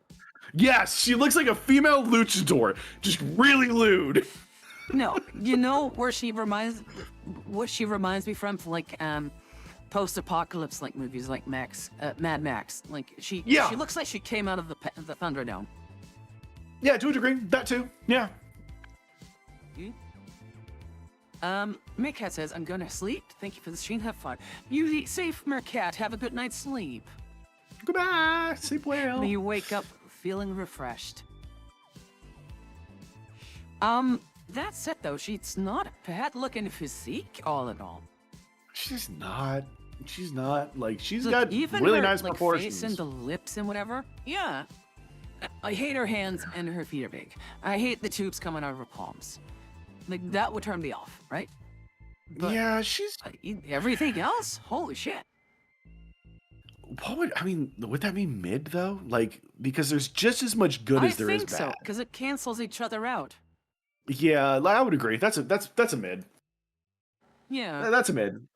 Speaker 2: Yes, she looks like a female luchador, just really lewd.
Speaker 1: No, you know where she reminds me from, like post-apocalypse like movies like Mad Max. Like she looks like she came out of the Thunderdome.
Speaker 2: Yeah, to a degree, that too. Yeah.
Speaker 1: Mercat says, I'm gonna sleep. Thank you for the stream. Have fun. You eat safe, Mercat. Have a good night's sleep.
Speaker 2: Goodbye. Sleep well.
Speaker 1: May you wake up feeling refreshed. That's it though. She's not a bad looking physique, all in all.
Speaker 2: She's not. Like, she's
Speaker 1: Look,
Speaker 2: got
Speaker 1: even
Speaker 2: really
Speaker 1: her,
Speaker 2: nice
Speaker 1: like,
Speaker 2: proportions.
Speaker 1: face and the lips and whatever. Yeah. I hate her hands and her feet are big. I hate the tubes coming out of her palms. Like, that would turn me off, right? But
Speaker 2: yeah, she's.
Speaker 1: everything else? Holy shit.
Speaker 2: Would that be mid though? Like, because there's just as much good as there is bad.
Speaker 1: I think so, because it cancels each other out.
Speaker 2: Yeah, I would agree. That's a mid.
Speaker 1: Yeah.
Speaker 2: That's a mid.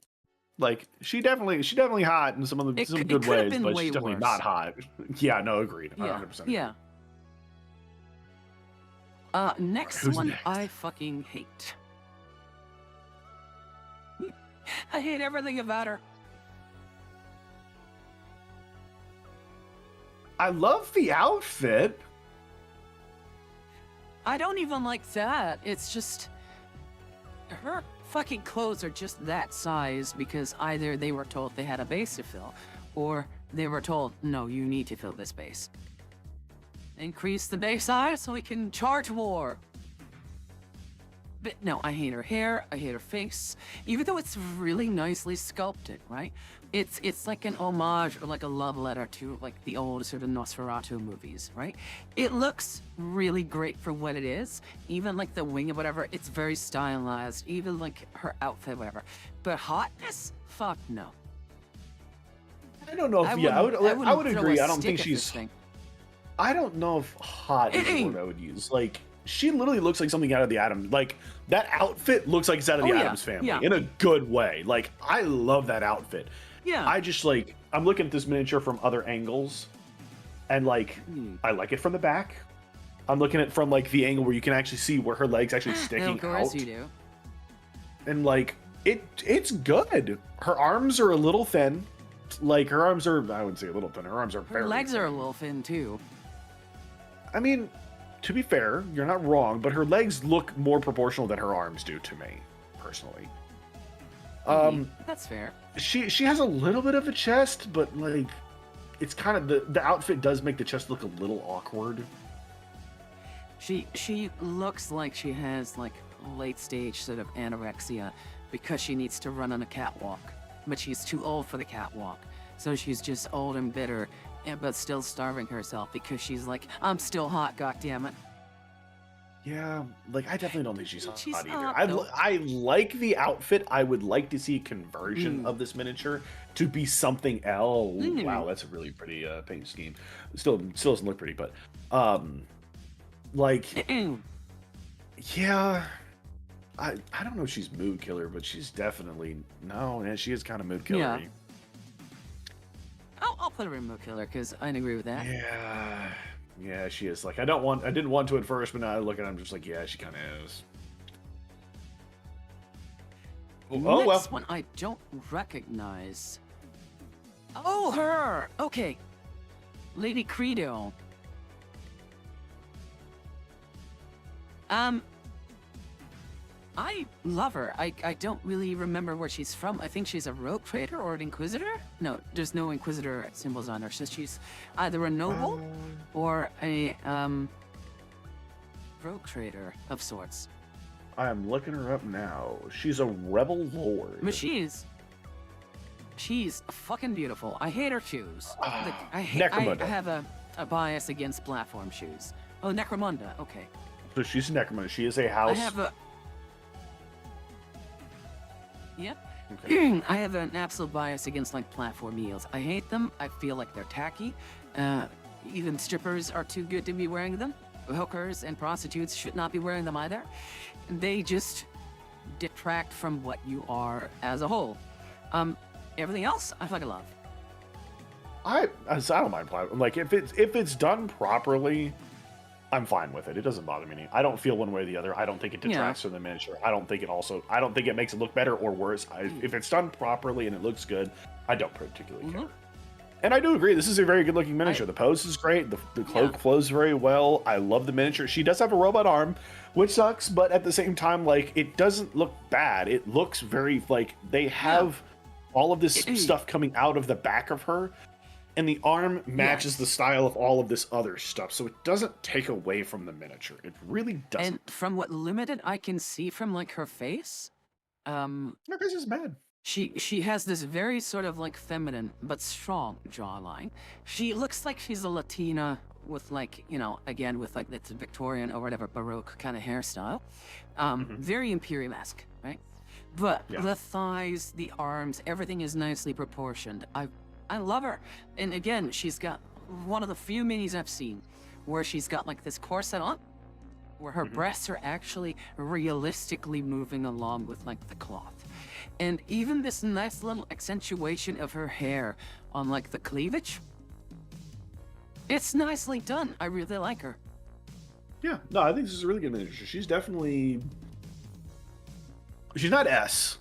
Speaker 2: Like, she's definitely hot in some good ways, but she's definitely not hot. Yeah, no, agreed. 100%.
Speaker 1: Yeah. Next
Speaker 2: Who's
Speaker 1: one
Speaker 2: next?
Speaker 1: I fucking hate. I hate everything about her.
Speaker 2: I love the outfit.
Speaker 1: I don't even like that. It's just her fucking clothes are just that size because either they were told they had a base to fill, or they were told, no, you need to fill this base. Increase the base size so we can charge more. But no, I hate her hair, I hate her face, even though it's really nicely sculpted, right? It's like an homage or like a love letter to like the old sort of Nosferatu movies, right? It looks really great for what it is. Even like the wing or whatever, it's very stylized. Even like her outfit, whatever. But hotness? Fuck no.
Speaker 2: I don't know if I would agree. I don't think she's. I don't know if hot is the word I would use. Like, she literally looks like something out of the Atom. Like, that outfit looks like it's out of the Addams Family in a good way. Like, I love that outfit.
Speaker 1: Yeah.
Speaker 2: I just like, I'm looking at this miniature from other angles, and like, I like it from the back. I'm looking at it from like the angle where you can actually see where her legs actually sticking out. Of course you do. And like, it's good. Her arms are a little thin. Like, her arms are, I wouldn't say a little thin. Her arms are very
Speaker 1: Her legs
Speaker 2: thin.
Speaker 1: are a little thin too.
Speaker 2: I mean, to be fair, you're not wrong, but her legs look more proportional than her arms do to me, personally.
Speaker 1: That's fair.
Speaker 2: She has a little bit of a chest, but like, it's kind of the outfit does make the chest look a little awkward.
Speaker 1: She looks like she has like late stage sort of anorexia because she needs to run on a catwalk, but she's too old for the catwalk. So she's just old and bitter, but still starving herself because she's like, I'm still hot, goddammit.
Speaker 2: Yeah, like I definitely don't think she's hot
Speaker 1: She's
Speaker 2: either.
Speaker 1: hot, though.
Speaker 2: I like the outfit. I would like to see a conversion of this miniature to be something else. Wow, that's a really pretty paint scheme. Still doesn't look pretty, but like yeah, I don't know if she's mood killer, but she's definitely she is kind of mood killer.
Speaker 1: Yeah. I'll put her in mood killer because I agree with that.
Speaker 2: Yeah. Yeah, she is. Like, I didn't want to at first, but now I look at her, I'm just like, yeah, she kind of is. Oh,
Speaker 1: Next
Speaker 2: well.
Speaker 1: one I don't recognize. Oh, her! Okay. Lady Credo. I love her. I don't really remember where she's from. I think she's a rogue trader or an inquisitor. No, there's no inquisitor symbols on her. So she's either a noble or a rogue trader of sorts.
Speaker 2: I am looking her up now. She's a rebel lord.
Speaker 1: But she's fucking beautiful. I hate her shoes. Like, I have a bias against platform shoes. Oh, Necromunda. Okay.
Speaker 2: So she's a necromunda. She is a house.
Speaker 1: I have a. Yep.
Speaker 2: Okay.
Speaker 1: I have an absolute bias against like platform heels. I hate them. I feel like they're tacky. Even strippers are too good to be wearing them. Hookers and prostitutes should not be wearing them either. They just detract from what you are as a whole. Everything else, I fucking love.
Speaker 2: I don't mind platform. Like if it's done properly, I'm fine with it. It doesn't bother me. I don't feel one way or the other. I don't think it detracts from the miniature. I don't think it makes it look better or worse. If it's done properly and it looks good, I don't particularly care. And I do agree, this is a very good looking miniature. The pose is great. The cloak flows very well. I love the miniature. She does have a robot arm, which sucks, but at the same time, like, it doesn't look bad. It looks very, like, they have all of this stuff coming out of the back of her, and the arm matches the style of all of this other stuff, so it doesn't take away from the miniature. It really doesn't.
Speaker 1: And from what limited I can see from like her face,
Speaker 2: her face is bad.
Speaker 1: She has this very sort of like feminine but strong jawline. She looks like she's a Latina with like, you know, again with like that's Victorian or whatever Baroque kind of hairstyle. Very Imperial-esque, right? But the thighs, the arms, everything is nicely proportioned. I love her. And again, she's got one of the few minis I've seen where she's got like this corset on, where her breasts are actually realistically moving along with like the cloth. And even this nice little accentuation of her hair on like the cleavage, it's nicely done. I really like her.
Speaker 2: Yeah, no, I think this is a really good miniature. She's definitely, she's not S,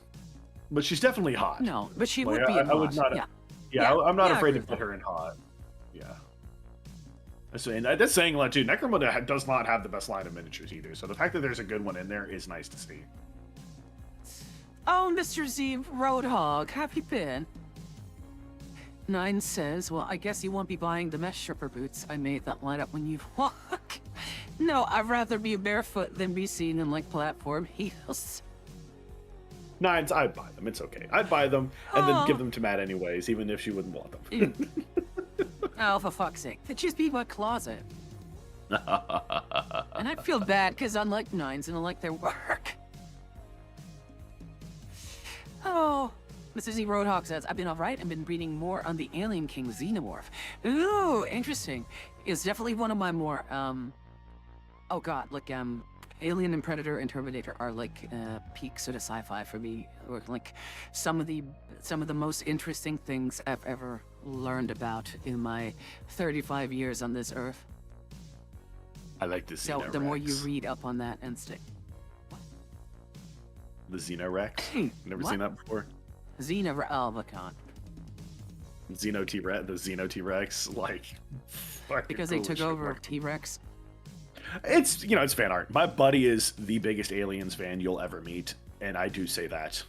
Speaker 2: but she's definitely hot.
Speaker 1: No, but she
Speaker 2: Like,
Speaker 1: would be in
Speaker 2: I would
Speaker 1: hot.
Speaker 2: not.
Speaker 1: Yeah.
Speaker 2: I'm not
Speaker 1: Yeah, I
Speaker 2: afraid to
Speaker 1: agree with
Speaker 2: put
Speaker 1: that.
Speaker 2: her in hot. Yeah. And that's saying a lot too. Necromunda does not have the best line of miniatures either, so the fact that there's a good one in there is nice to see.
Speaker 1: Oh, Mr. Z Roadhog, have you been? Nine says, well, I guess you won't be buying the mesh stripper boots I made that light up when you walk. No, I'd rather be barefoot than be seen in like platform heels.
Speaker 2: Nines, I'd buy them. It's okay. I'd buy them and then give them to Matt anyways, even if she wouldn't want them.
Speaker 1: Oh, for fuck's sake. They just be my closet. And I feel bad because unlike Nines and I like their work. Oh, Mr. Z Roadhog says, I've been alright and been reading more on the Alien King Xenomorph. Ooh, interesting. It's definitely one of my more, oh god, like, Alien and Predator and Terminator are like, peak sort of sci-fi for me. Or like, some of the most interesting things I've ever learned about in my 35 years on this earth.
Speaker 2: I like the Xenorex.
Speaker 1: So the more you read up on that and stick.
Speaker 2: The Xenorex? Never
Speaker 1: What?
Speaker 2: seen that before.
Speaker 1: Xena Albacon.
Speaker 2: The Xeno T-Rex, like,
Speaker 1: Because they
Speaker 2: holy
Speaker 1: took
Speaker 2: shit,
Speaker 1: over
Speaker 2: like,
Speaker 1: T-Rex.
Speaker 2: It's, you know, it's fan art. My buddy is the biggest Aliens fan you'll ever meet, and I do say that,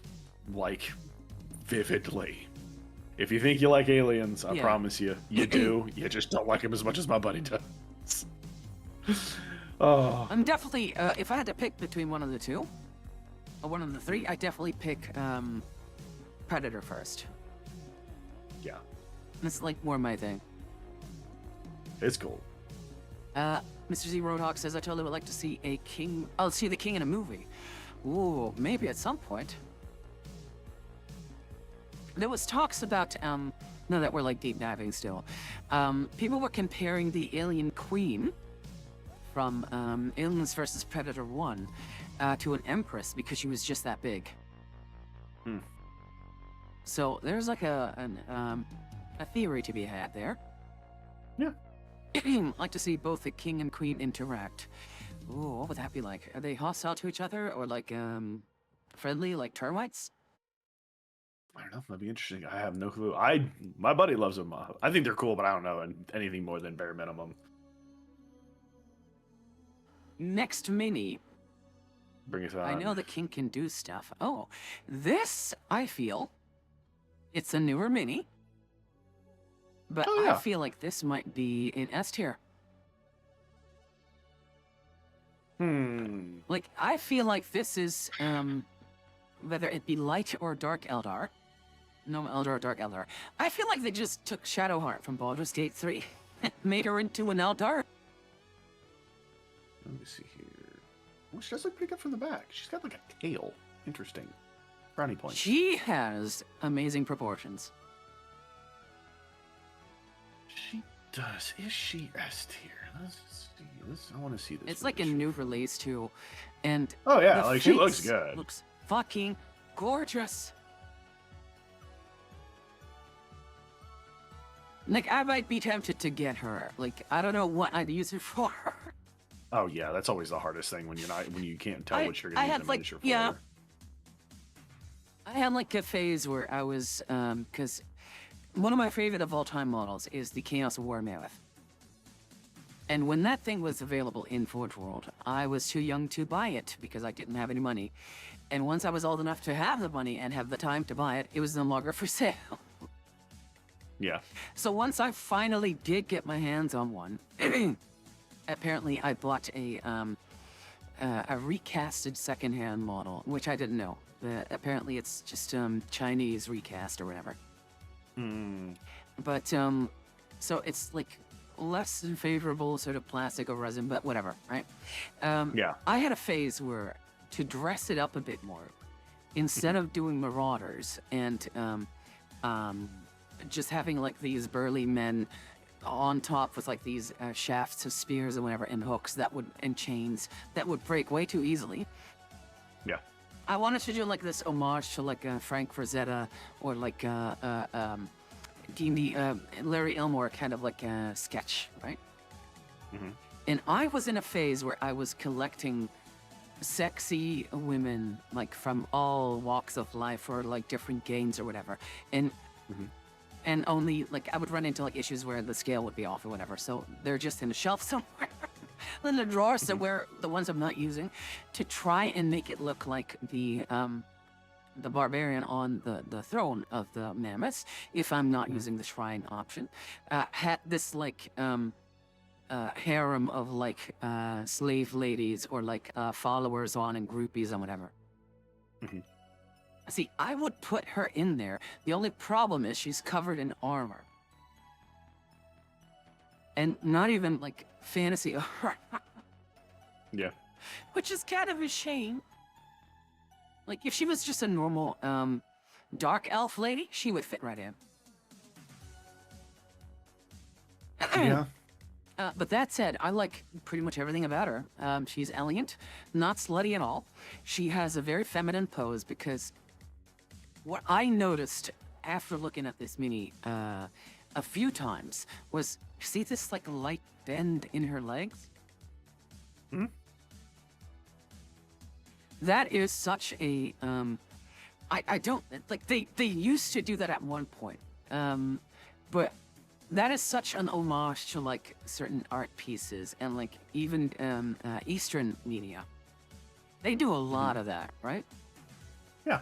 Speaker 2: like, vividly. If you think you like Aliens, I promise you, you do. You just don't like him as much as my buddy does. Oh.
Speaker 1: I'm definitely, if I had to pick between one of the two, or one of the three, I definitely pick Predator first.
Speaker 2: Yeah.
Speaker 1: It's like more my thing.
Speaker 2: It's cool.
Speaker 1: Mr. Z Roadhawk says, I totally would like to see a king. I'll see the king in a movie. Ooh, maybe at some point. There was talks about, no, that we're like deep diving still. People were comparing the alien queen from Aliens vs. Predator 1 to an empress because she was just that big.
Speaker 2: Hmm.
Speaker 1: So there's like a theory to be had there.
Speaker 2: Yeah.
Speaker 1: Like to see both the king and queen interact. Ooh, what would that be like? Are they hostile to each other or like friendly, like termites?
Speaker 2: I don't know. That'd be interesting. I have no clue. My buddy loves them. I think they're cool, but I don't know anything more than bare minimum.
Speaker 1: Next mini.
Speaker 2: Bring us on.
Speaker 1: I know the king can do stuff. Oh, this, I feel, it's a newer mini. But
Speaker 2: Oh, yeah.
Speaker 1: I feel like this might be in S tier. Like, I feel like this is, whether it be light or dark Eldar. No Eldar or dark Eldar. I feel like they just took Shadowheart from Baldur's Gate 3 and made her into an Eldar.
Speaker 2: Let me see here. Well, she does look pretty good from the back. She's got like a tail. Interesting. Brownie points.
Speaker 1: She has amazing proportions.
Speaker 2: She does. Is she S tier? Let's see. I want to see this.
Speaker 1: It's like a new release too, and
Speaker 2: oh yeah,
Speaker 1: the
Speaker 2: like she looks
Speaker 1: face
Speaker 2: good.
Speaker 1: Looks fucking gorgeous. Like I might be tempted to get her. Like I don't know what I'd use it for.
Speaker 2: Oh yeah, that's always the hardest thing when you can't tell what you're gonna use a miniature for.
Speaker 1: Yeah. I had like a phase where I was because one of my favorite of all time models is the Chaos War Mammoth. And when that thing was available in Forge World, I was too young to buy it because I didn't have any money. And once I was old enough to have the money and have the time to buy it, it was no longer for sale.
Speaker 2: Yeah.
Speaker 1: So once I finally did get my hands on one, apparently I bought a recasted secondhand model, which I didn't know. Apparently it's just Chinese recast or whatever. But so it's like less than favorable sort of plastic or resin, but whatever, right?
Speaker 2: Yeah.
Speaker 1: I had a phase where to dress it up a bit more, instead of doing marauders and just having like these burly men on top with like these shafts of spears or whatever and hooks and chains that would break way too easily.
Speaker 2: Yeah.
Speaker 1: I wanted to do like this homage to like Frank Frazetta or like D&D, Larry Elmore kind of like a sketch, right? And I was in a phase where I was collecting sexy women like from all walks of life or like different games or whatever. And only like I would run into like issues where the scale would be off or whatever. So they're just in a shelf somewhere. In the drawer somewhere, the ones I'm not using, to try and make it look like the barbarian on the throne of the mammoths, if I'm not using the shrine option, had this like harem of like slave ladies or like followers on and groupies and whatever. See, I would put her in there. The only problem is she's covered in armor. And not even like fantasy armor.
Speaker 2: Yeah.
Speaker 1: Which is kind of a shame. Like if she was just a normal dark elf lady, she would fit right in.
Speaker 2: Yeah.
Speaker 1: But that said, I like pretty much everything about her. She's elegant, not slutty at all. She has a very feminine pose because what I noticed after looking at this mini a few times was, see this like light bend in her legs? That is such a, I don't, like they used to do that at one point. But that is such an homage to like certain art pieces and like even Eastern media. They do a lot of that, right?
Speaker 2: Yeah.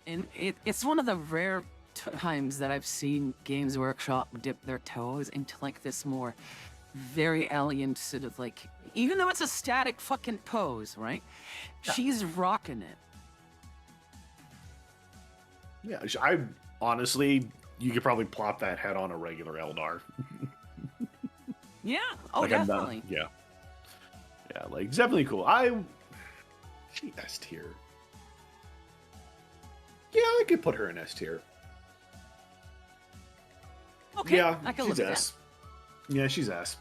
Speaker 1: And it's one of the rare times that I've seen Games Workshop dip their toes into like this more very elegant sort of like, even though it's a static fucking pose, right?
Speaker 2: Yeah.
Speaker 1: She's rocking it.
Speaker 2: Yeah, I honestly, you could probably plop that head on a regular Eldar.
Speaker 1: Yeah. Oh,
Speaker 2: Like,
Speaker 1: definitely.
Speaker 2: yeah. Yeah, like, it's definitely cool. She S tier. Yeah, I could put her in S tier.
Speaker 1: Okay.
Speaker 2: Yeah,
Speaker 1: I can
Speaker 2: she's
Speaker 1: look at
Speaker 2: S. Yeah, she's S.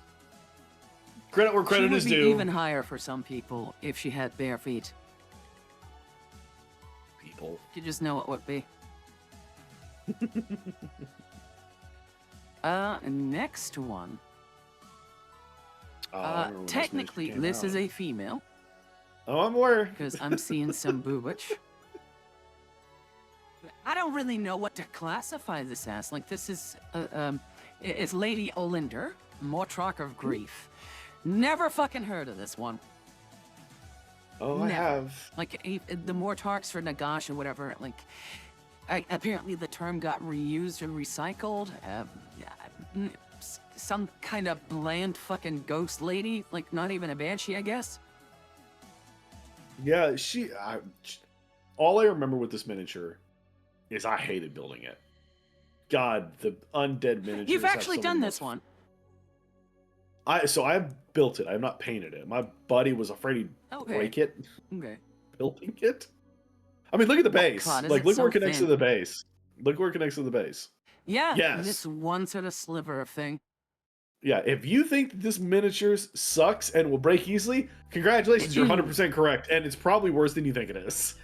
Speaker 2: Credit where credit
Speaker 1: she
Speaker 2: is
Speaker 1: would be
Speaker 2: due.
Speaker 1: even higher for some people if she had bare feet.
Speaker 2: People.
Speaker 1: You just know it would be. Next one.
Speaker 2: Oh, I remember when
Speaker 1: Technically,
Speaker 2: came
Speaker 1: this
Speaker 2: out.
Speaker 1: is a female
Speaker 2: Oh, I'm aware.
Speaker 1: because I'm seeing some boobage. I don't really know what to classify this as. Like, this is it's Lady Olinder, Mortrock of Grief. Never fucking heard of this one.
Speaker 2: Oh, I
Speaker 1: Never.
Speaker 2: have.
Speaker 1: Like the Mortarks for Nagash or whatever. Like, apparently the term got reused or recycled. Some kind of bland fucking ghost lady. Like, not even a banshee, I guess.
Speaker 2: Yeah, all I remember with this miniature is I hated building it. God, the undead miniatures.
Speaker 1: You've
Speaker 2: have
Speaker 1: actually
Speaker 2: some of
Speaker 1: done
Speaker 2: the
Speaker 1: this
Speaker 2: most-
Speaker 1: one.
Speaker 2: I built it. I've not painted it. My buddy was afraid he'd
Speaker 1: Okay.
Speaker 2: break it
Speaker 1: Okay.
Speaker 2: building it. I mean, look at the base.
Speaker 1: God, is
Speaker 2: Like,
Speaker 1: it
Speaker 2: look where
Speaker 1: so
Speaker 2: it connects to
Speaker 1: thin?
Speaker 2: the base. Look where it connects to the base.
Speaker 1: Yeah.
Speaker 2: Yes.
Speaker 1: This one sort of sliver of thing.
Speaker 2: Yeah, if you think that this miniature sucks and will break easily, congratulations, you're 100% correct, and it's probably worse than you think it is.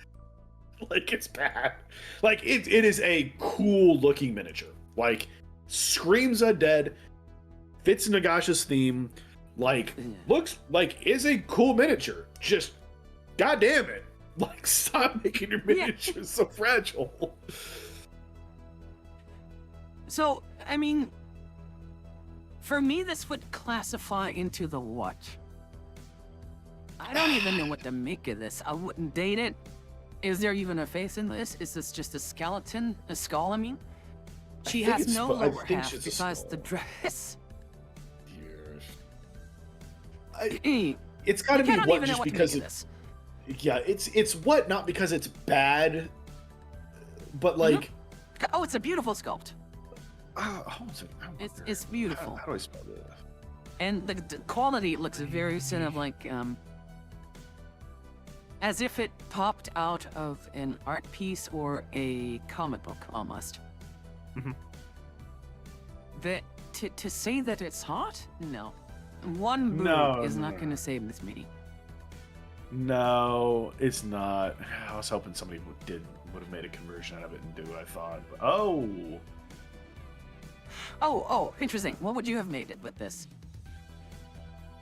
Speaker 2: Like, it's bad. Like, it is a cool looking miniature. Like, screams undead, fits Nagash's theme, like, looks like is a cool miniature. Just, goddamn it. Like, stop making your miniatures so fragile.
Speaker 1: So, I mean, for me, this would classify into the what? I don't even know what to make of this. I wouldn't date it. Is there even a face in this? Is this just a skeleton? A skull, I mean? She
Speaker 2: think
Speaker 1: has
Speaker 2: it's
Speaker 1: no
Speaker 2: I
Speaker 1: lower
Speaker 2: think
Speaker 1: half
Speaker 2: she's a
Speaker 1: besides
Speaker 2: skull.
Speaker 1: the dress.
Speaker 2: It's gotta
Speaker 1: Like,
Speaker 2: be
Speaker 1: I don't
Speaker 2: what
Speaker 1: even know
Speaker 2: just
Speaker 1: what to
Speaker 2: because
Speaker 1: make of
Speaker 2: it's
Speaker 1: this.
Speaker 2: yeah, it's what not because it's bad, but like
Speaker 1: Oh, it's a beautiful sculpt.
Speaker 2: hold on a second. I wonder.
Speaker 1: It's beautiful.
Speaker 2: How do I spell this?
Speaker 1: And the quality looks very sort of like, as if it popped out of an art piece or a comic book, almost.
Speaker 2: Mhm.
Speaker 1: That, to say that it's hot? No. One boob
Speaker 2: No,
Speaker 1: is
Speaker 2: no,
Speaker 1: not
Speaker 2: no.
Speaker 1: going to save this mini.
Speaker 2: No, it's not. I was hoping somebody would have made a conversion out of it and do what I thought. But, oh,
Speaker 1: Oh, interesting. What would you have made it with this?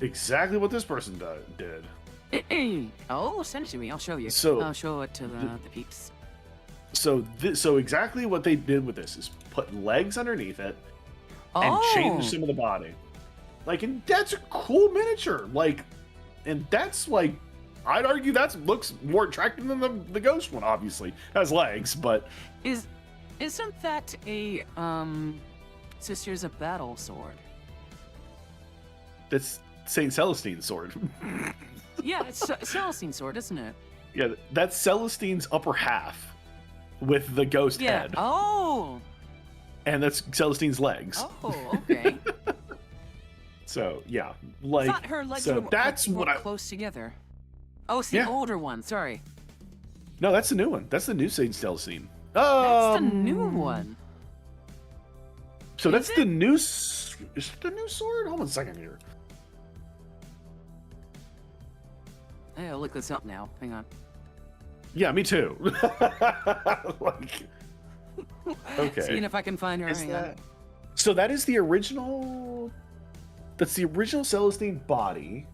Speaker 2: exactly what this person did.
Speaker 1: Oh, send it to me. I'll show you.
Speaker 2: So,
Speaker 1: I'll show it to the peeps.
Speaker 2: So exactly what they did with this is put legs underneath it and change some of the body. Like, and that's a cool miniature. Like, and that's like, I'd argue that looks more attractive than the ghost one. Obviously has legs, but
Speaker 1: Isn't that a Sisters of Battle sword?
Speaker 2: that's Saint Celestine's sword.
Speaker 1: Yeah, it's Celestine sword, isn't it?
Speaker 2: Yeah, that's Celestine's upper half with the ghost
Speaker 1: Yeah.
Speaker 2: head,
Speaker 1: Oh.
Speaker 2: and that's Celestine's legs.
Speaker 1: Oh, okay.
Speaker 2: So yeah,
Speaker 1: I
Speaker 2: like
Speaker 1: thought her legs
Speaker 2: so
Speaker 1: were
Speaker 2: that's
Speaker 1: more
Speaker 2: what I.
Speaker 1: close together. Oh, it's the
Speaker 2: Yeah.
Speaker 1: older one. Sorry.
Speaker 2: No, that's the new one. That's the new Saint Celestine.
Speaker 1: That's the new one.
Speaker 2: So
Speaker 1: Is
Speaker 2: that's
Speaker 1: it?
Speaker 2: the new. Is it the new sword? Hold on a second here.
Speaker 1: Hey, I'll look this up now. Hang on.
Speaker 2: Yeah, me too. Like, okay.
Speaker 1: Seeing if I can find her.
Speaker 2: Is
Speaker 1: Hang on.
Speaker 2: that- So that is the original. That's the original Celestine body.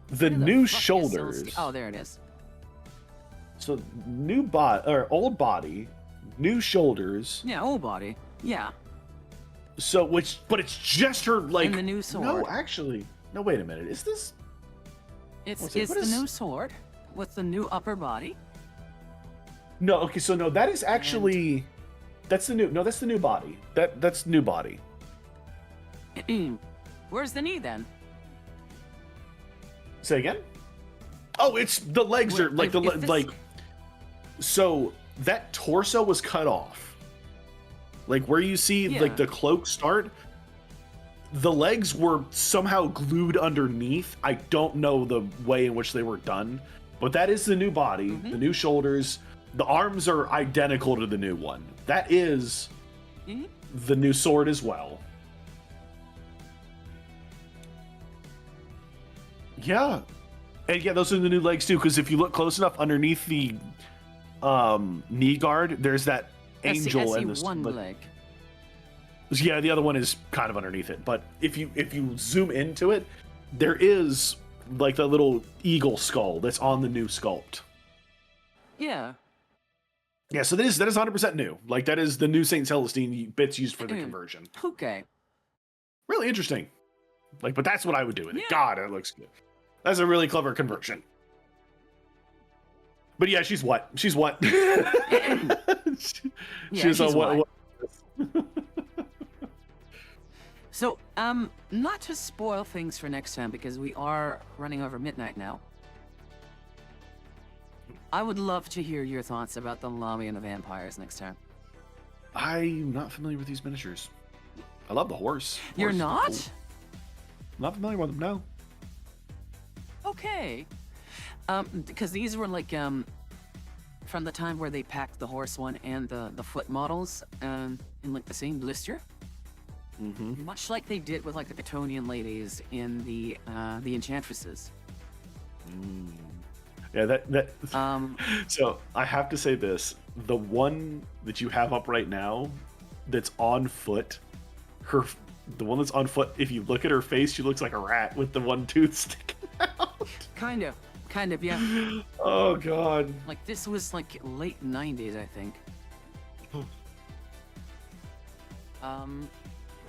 Speaker 2: The
Speaker 1: Where the
Speaker 2: new
Speaker 1: fuck is
Speaker 2: shoulders.
Speaker 1: Celestine? Oh, there it is.
Speaker 2: So new body or old body, new shoulders,
Speaker 1: Yeah, old body. Yeah.
Speaker 2: So but it's just her like.
Speaker 1: And the new sword.
Speaker 2: No, actually, no. Wait a minute. Is this?
Speaker 1: It's
Speaker 2: What's it?
Speaker 1: it's
Speaker 2: What
Speaker 1: the
Speaker 2: is-
Speaker 1: new sword with the new upper body.
Speaker 2: No. Okay. So no, that is actually. That's the new. No, that's the new body. That's new body.
Speaker 1: Where's the knee then?
Speaker 2: Say again. Oh, it's the legs are like like. So that torso was cut off. Like where you see like the cloak start. The legs were somehow glued underneath. I don't know the way in which they were done, but that is the new body, the new shoulders. The arms are identical to the new one. That is the new sword as well. Yeah. And yeah, those are the new legs too, because if you look close enough underneath the knee guard, there's that angel
Speaker 1: I see
Speaker 2: and the
Speaker 1: one leg.
Speaker 2: Yeah, the other one is kind of underneath it. But if you zoom into it, there is like the little eagle skull that's on the new sculpt.
Speaker 1: Yeah.
Speaker 2: Yeah, so that is 100% new. Like that is the new Saint Celestine bits used for the conversion.
Speaker 1: Okay.
Speaker 2: Really interesting. Like, but that's what I would do with it.
Speaker 1: Yeah.
Speaker 2: God, it looks good. That's a really clever conversion. But yeah, she's what? She's what?
Speaker 1: She's
Speaker 2: a what?
Speaker 1: So, not to spoil things for next time because we are running over midnight now. I would love to hear your thoughts about the Lami and the vampires next time.
Speaker 2: I'm not familiar with these miniatures. I love the horse.
Speaker 1: You're
Speaker 2: Horse is
Speaker 1: not?
Speaker 2: cool. Not familiar with them, no.
Speaker 1: Okay. Because these were like from the time where they packed the horse one and the foot models in like the same blister. Much like they did with like the Catonian ladies in the Enchantresses.
Speaker 2: Yeah, that. So I have to say this: the one that you have up right now, that's on foot, the one that's on foot. If you look at her face, she looks like a rat with the one tooth sticking out.
Speaker 1: Kind of, yeah.
Speaker 2: Oh God!
Speaker 1: Like this was like late '90s, I think.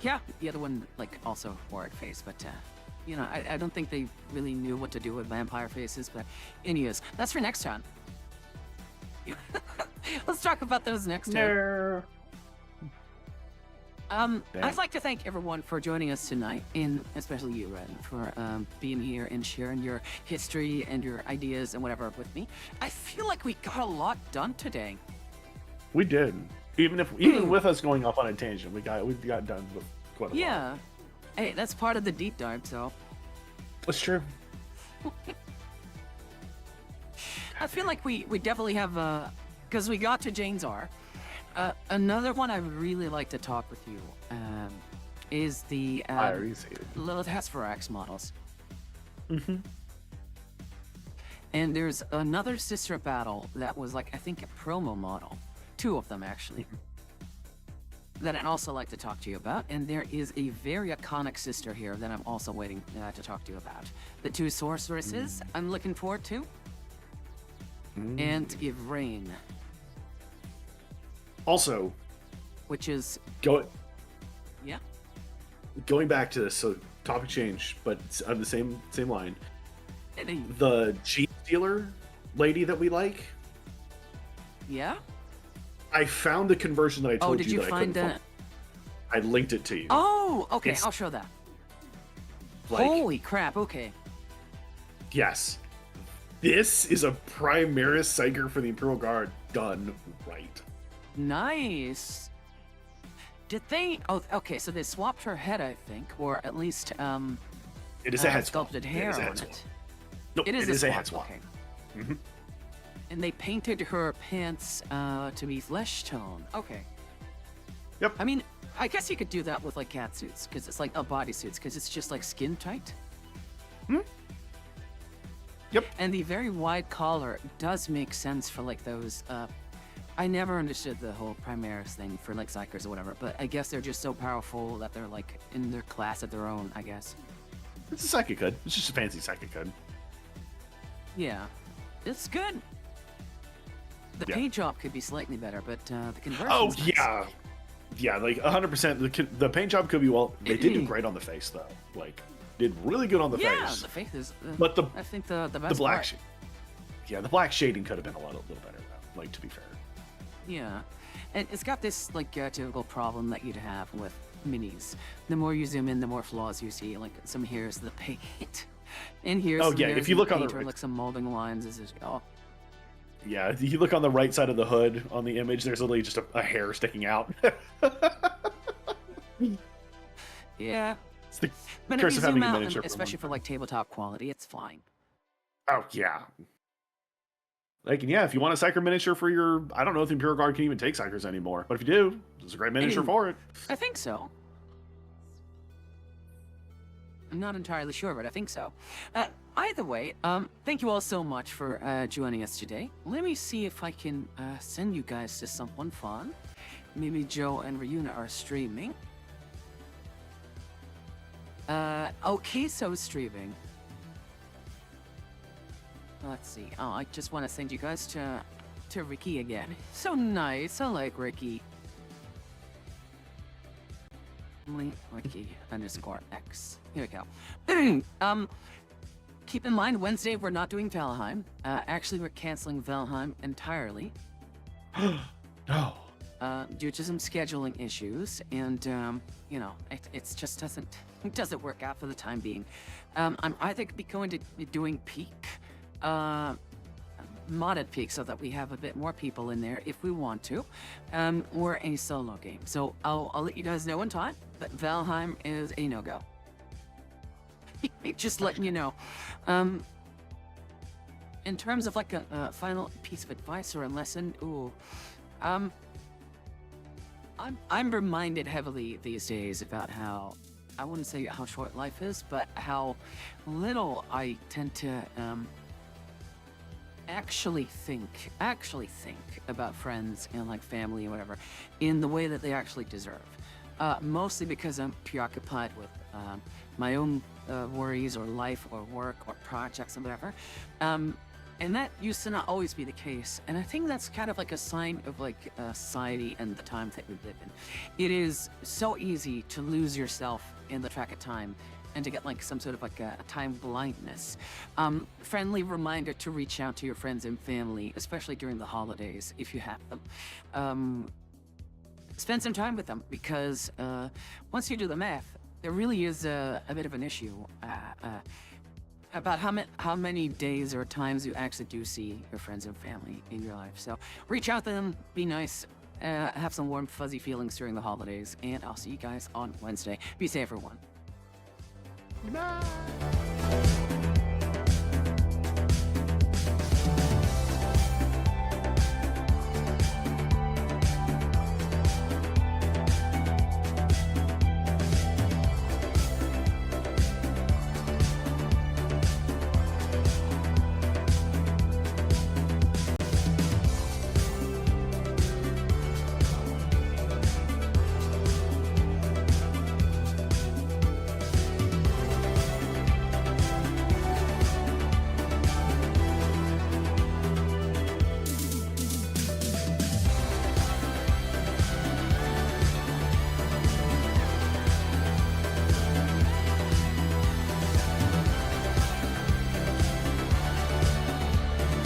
Speaker 1: Yeah, the other one like also wore a face, but you know, I don't think they really knew what to do with vampire faces. But anyways, that's for next time. Let's talk about those next time. I'd like to thank everyone for joining us tonight, and especially you, Ren, for being here and sharing your history and your ideas and whatever with me. I feel like we got a lot done today.
Speaker 2: We did. Even with us going off on a tangent, we got done with quite a lot.
Speaker 1: Yeah. Hey, that's part of the deep dive, so.
Speaker 2: That's true.
Speaker 1: I feel like we definitely have, because we got to Jane's R. Another one I would really like to talk with you is the Lilith Hesperax models. And there's another sister battle that was like, I think, a promo model. 2 of them, actually. That I'd also like to talk to you about. And there is a very iconic sister here that I'm also waiting to talk to you about. The 2 sorceresses I'm looking forward to. And Ivrain.
Speaker 2: Also,
Speaker 1: which is
Speaker 2: going back to this, so topic change, but it's on the same line. The Gene Stealer lady that we like.
Speaker 1: Yeah.
Speaker 2: I found the conversion that I told
Speaker 1: did you
Speaker 2: that
Speaker 1: find
Speaker 2: I couldn't
Speaker 1: that?
Speaker 2: find. I linked it to you.
Speaker 1: Oh, okay. I'll show that.
Speaker 2: Like,
Speaker 1: holy crap! Okay.
Speaker 2: Yes, this is a Primaris Psyker for the Imperial Guard done right.
Speaker 1: Nice. Did they? Oh, okay. So they swapped her head, I think, or at least
Speaker 2: it is a head swap.
Speaker 1: Sculpted hair on it.
Speaker 2: No, it is a head swap.
Speaker 1: Okay. And they painted her pants to be flesh tone. Okay.
Speaker 2: Yep.
Speaker 1: I mean, I guess you could do that with like cat suits, because it's like bodysuits, because it's just like skin tight.
Speaker 2: Yep.
Speaker 1: And the very wide collar does make sense for like those. I never understood the whole Primaris thing for like Psychers or whatever, but I guess they're just so powerful that they're like in their class of their own, I guess.
Speaker 2: It's a Psychic Hood. It's just a fancy Psychic Hood.
Speaker 1: Yeah. It's good. The paint job could be slightly better, but the conversion.
Speaker 2: Oh yeah. Yeah, like 100%. The paint job could be well. They did do great on the face though. Like, did really good on the
Speaker 1: Yeah,
Speaker 2: face.
Speaker 1: the face is.
Speaker 2: But
Speaker 1: I think the best
Speaker 2: the black
Speaker 1: part.
Speaker 2: yeah, the black shading could have been a little better though. Like, to be fair.
Speaker 1: Yeah, and it's got this like typical problem that you'd have with minis. The more you zoom in, the more flaws you see. Like some here's the paint, and here's
Speaker 2: Oh,
Speaker 1: some
Speaker 2: yeah,
Speaker 1: hairs
Speaker 2: if you
Speaker 1: in
Speaker 2: look on
Speaker 1: paint
Speaker 2: the
Speaker 1: or like some molding lines. Is oh
Speaker 2: Yeah, if you look on the right side of the hood on the image, there's literally just a hair sticking out.
Speaker 1: yeah.
Speaker 2: It's the
Speaker 1: But if
Speaker 2: curse
Speaker 1: you
Speaker 2: of having
Speaker 1: zoom
Speaker 2: a
Speaker 1: out,
Speaker 2: miniature.
Speaker 1: especially for like tabletop quality, it's fine.
Speaker 2: Oh yeah. Like, yeah, if you want a Psyker miniature for your, I don't know if the Imperial Guard can even take Psykers anymore, but if you do, there's a great miniature for it.
Speaker 1: I think so. I'm not entirely sure, but I think so. Either way, thank you all so much for joining us today. Let me see if I can send you guys to someone fun. Maybe Joe and Ryuna are streaming. Okay, so streaming. Let's see. Oh, I just want to send you guys to Ricky again. So nice. I like Ricky. Ricky _X. Here we go. Keep in mind, Wednesday we're not doing Valheim. Actually, we're canceling Valheim entirely.
Speaker 2: No.
Speaker 1: Due to some scheduling issues, and you know, it just doesn't work out for the time being. I'm either be going to be doing Peak, modded Peak, so that we have a bit more people in there if we want to, or a solo game. So I'll let you guys know in time. But Valheim is a no-go. Just letting you know. In terms of like a final piece of advice or a lesson, ooh, I'm reminded heavily these days about how, I wouldn't say how short life is, but how little I tend to actually think about friends and like family and whatever in the way that they actually deserve. Mostly because I'm preoccupied with my own worries or life or work or projects and whatever. And that used to not always be the case. And I think that's kind of like a sign of like society and the times that we live in. It is so easy to lose yourself in the track of time and to get like some sort of like a time blindness. Friendly reminder to reach out to your friends and family, especially during the holidays if you have them. Spend some time with them, because once you do the math, there really is a bit of an issue about how many days or times you actually do see your friends and family in your life. So reach out to them, be nice, have some warm fuzzy feelings during the holidays, and I'll see you guys on Wednesday. Be safe, everyone.
Speaker 2: Goodbye.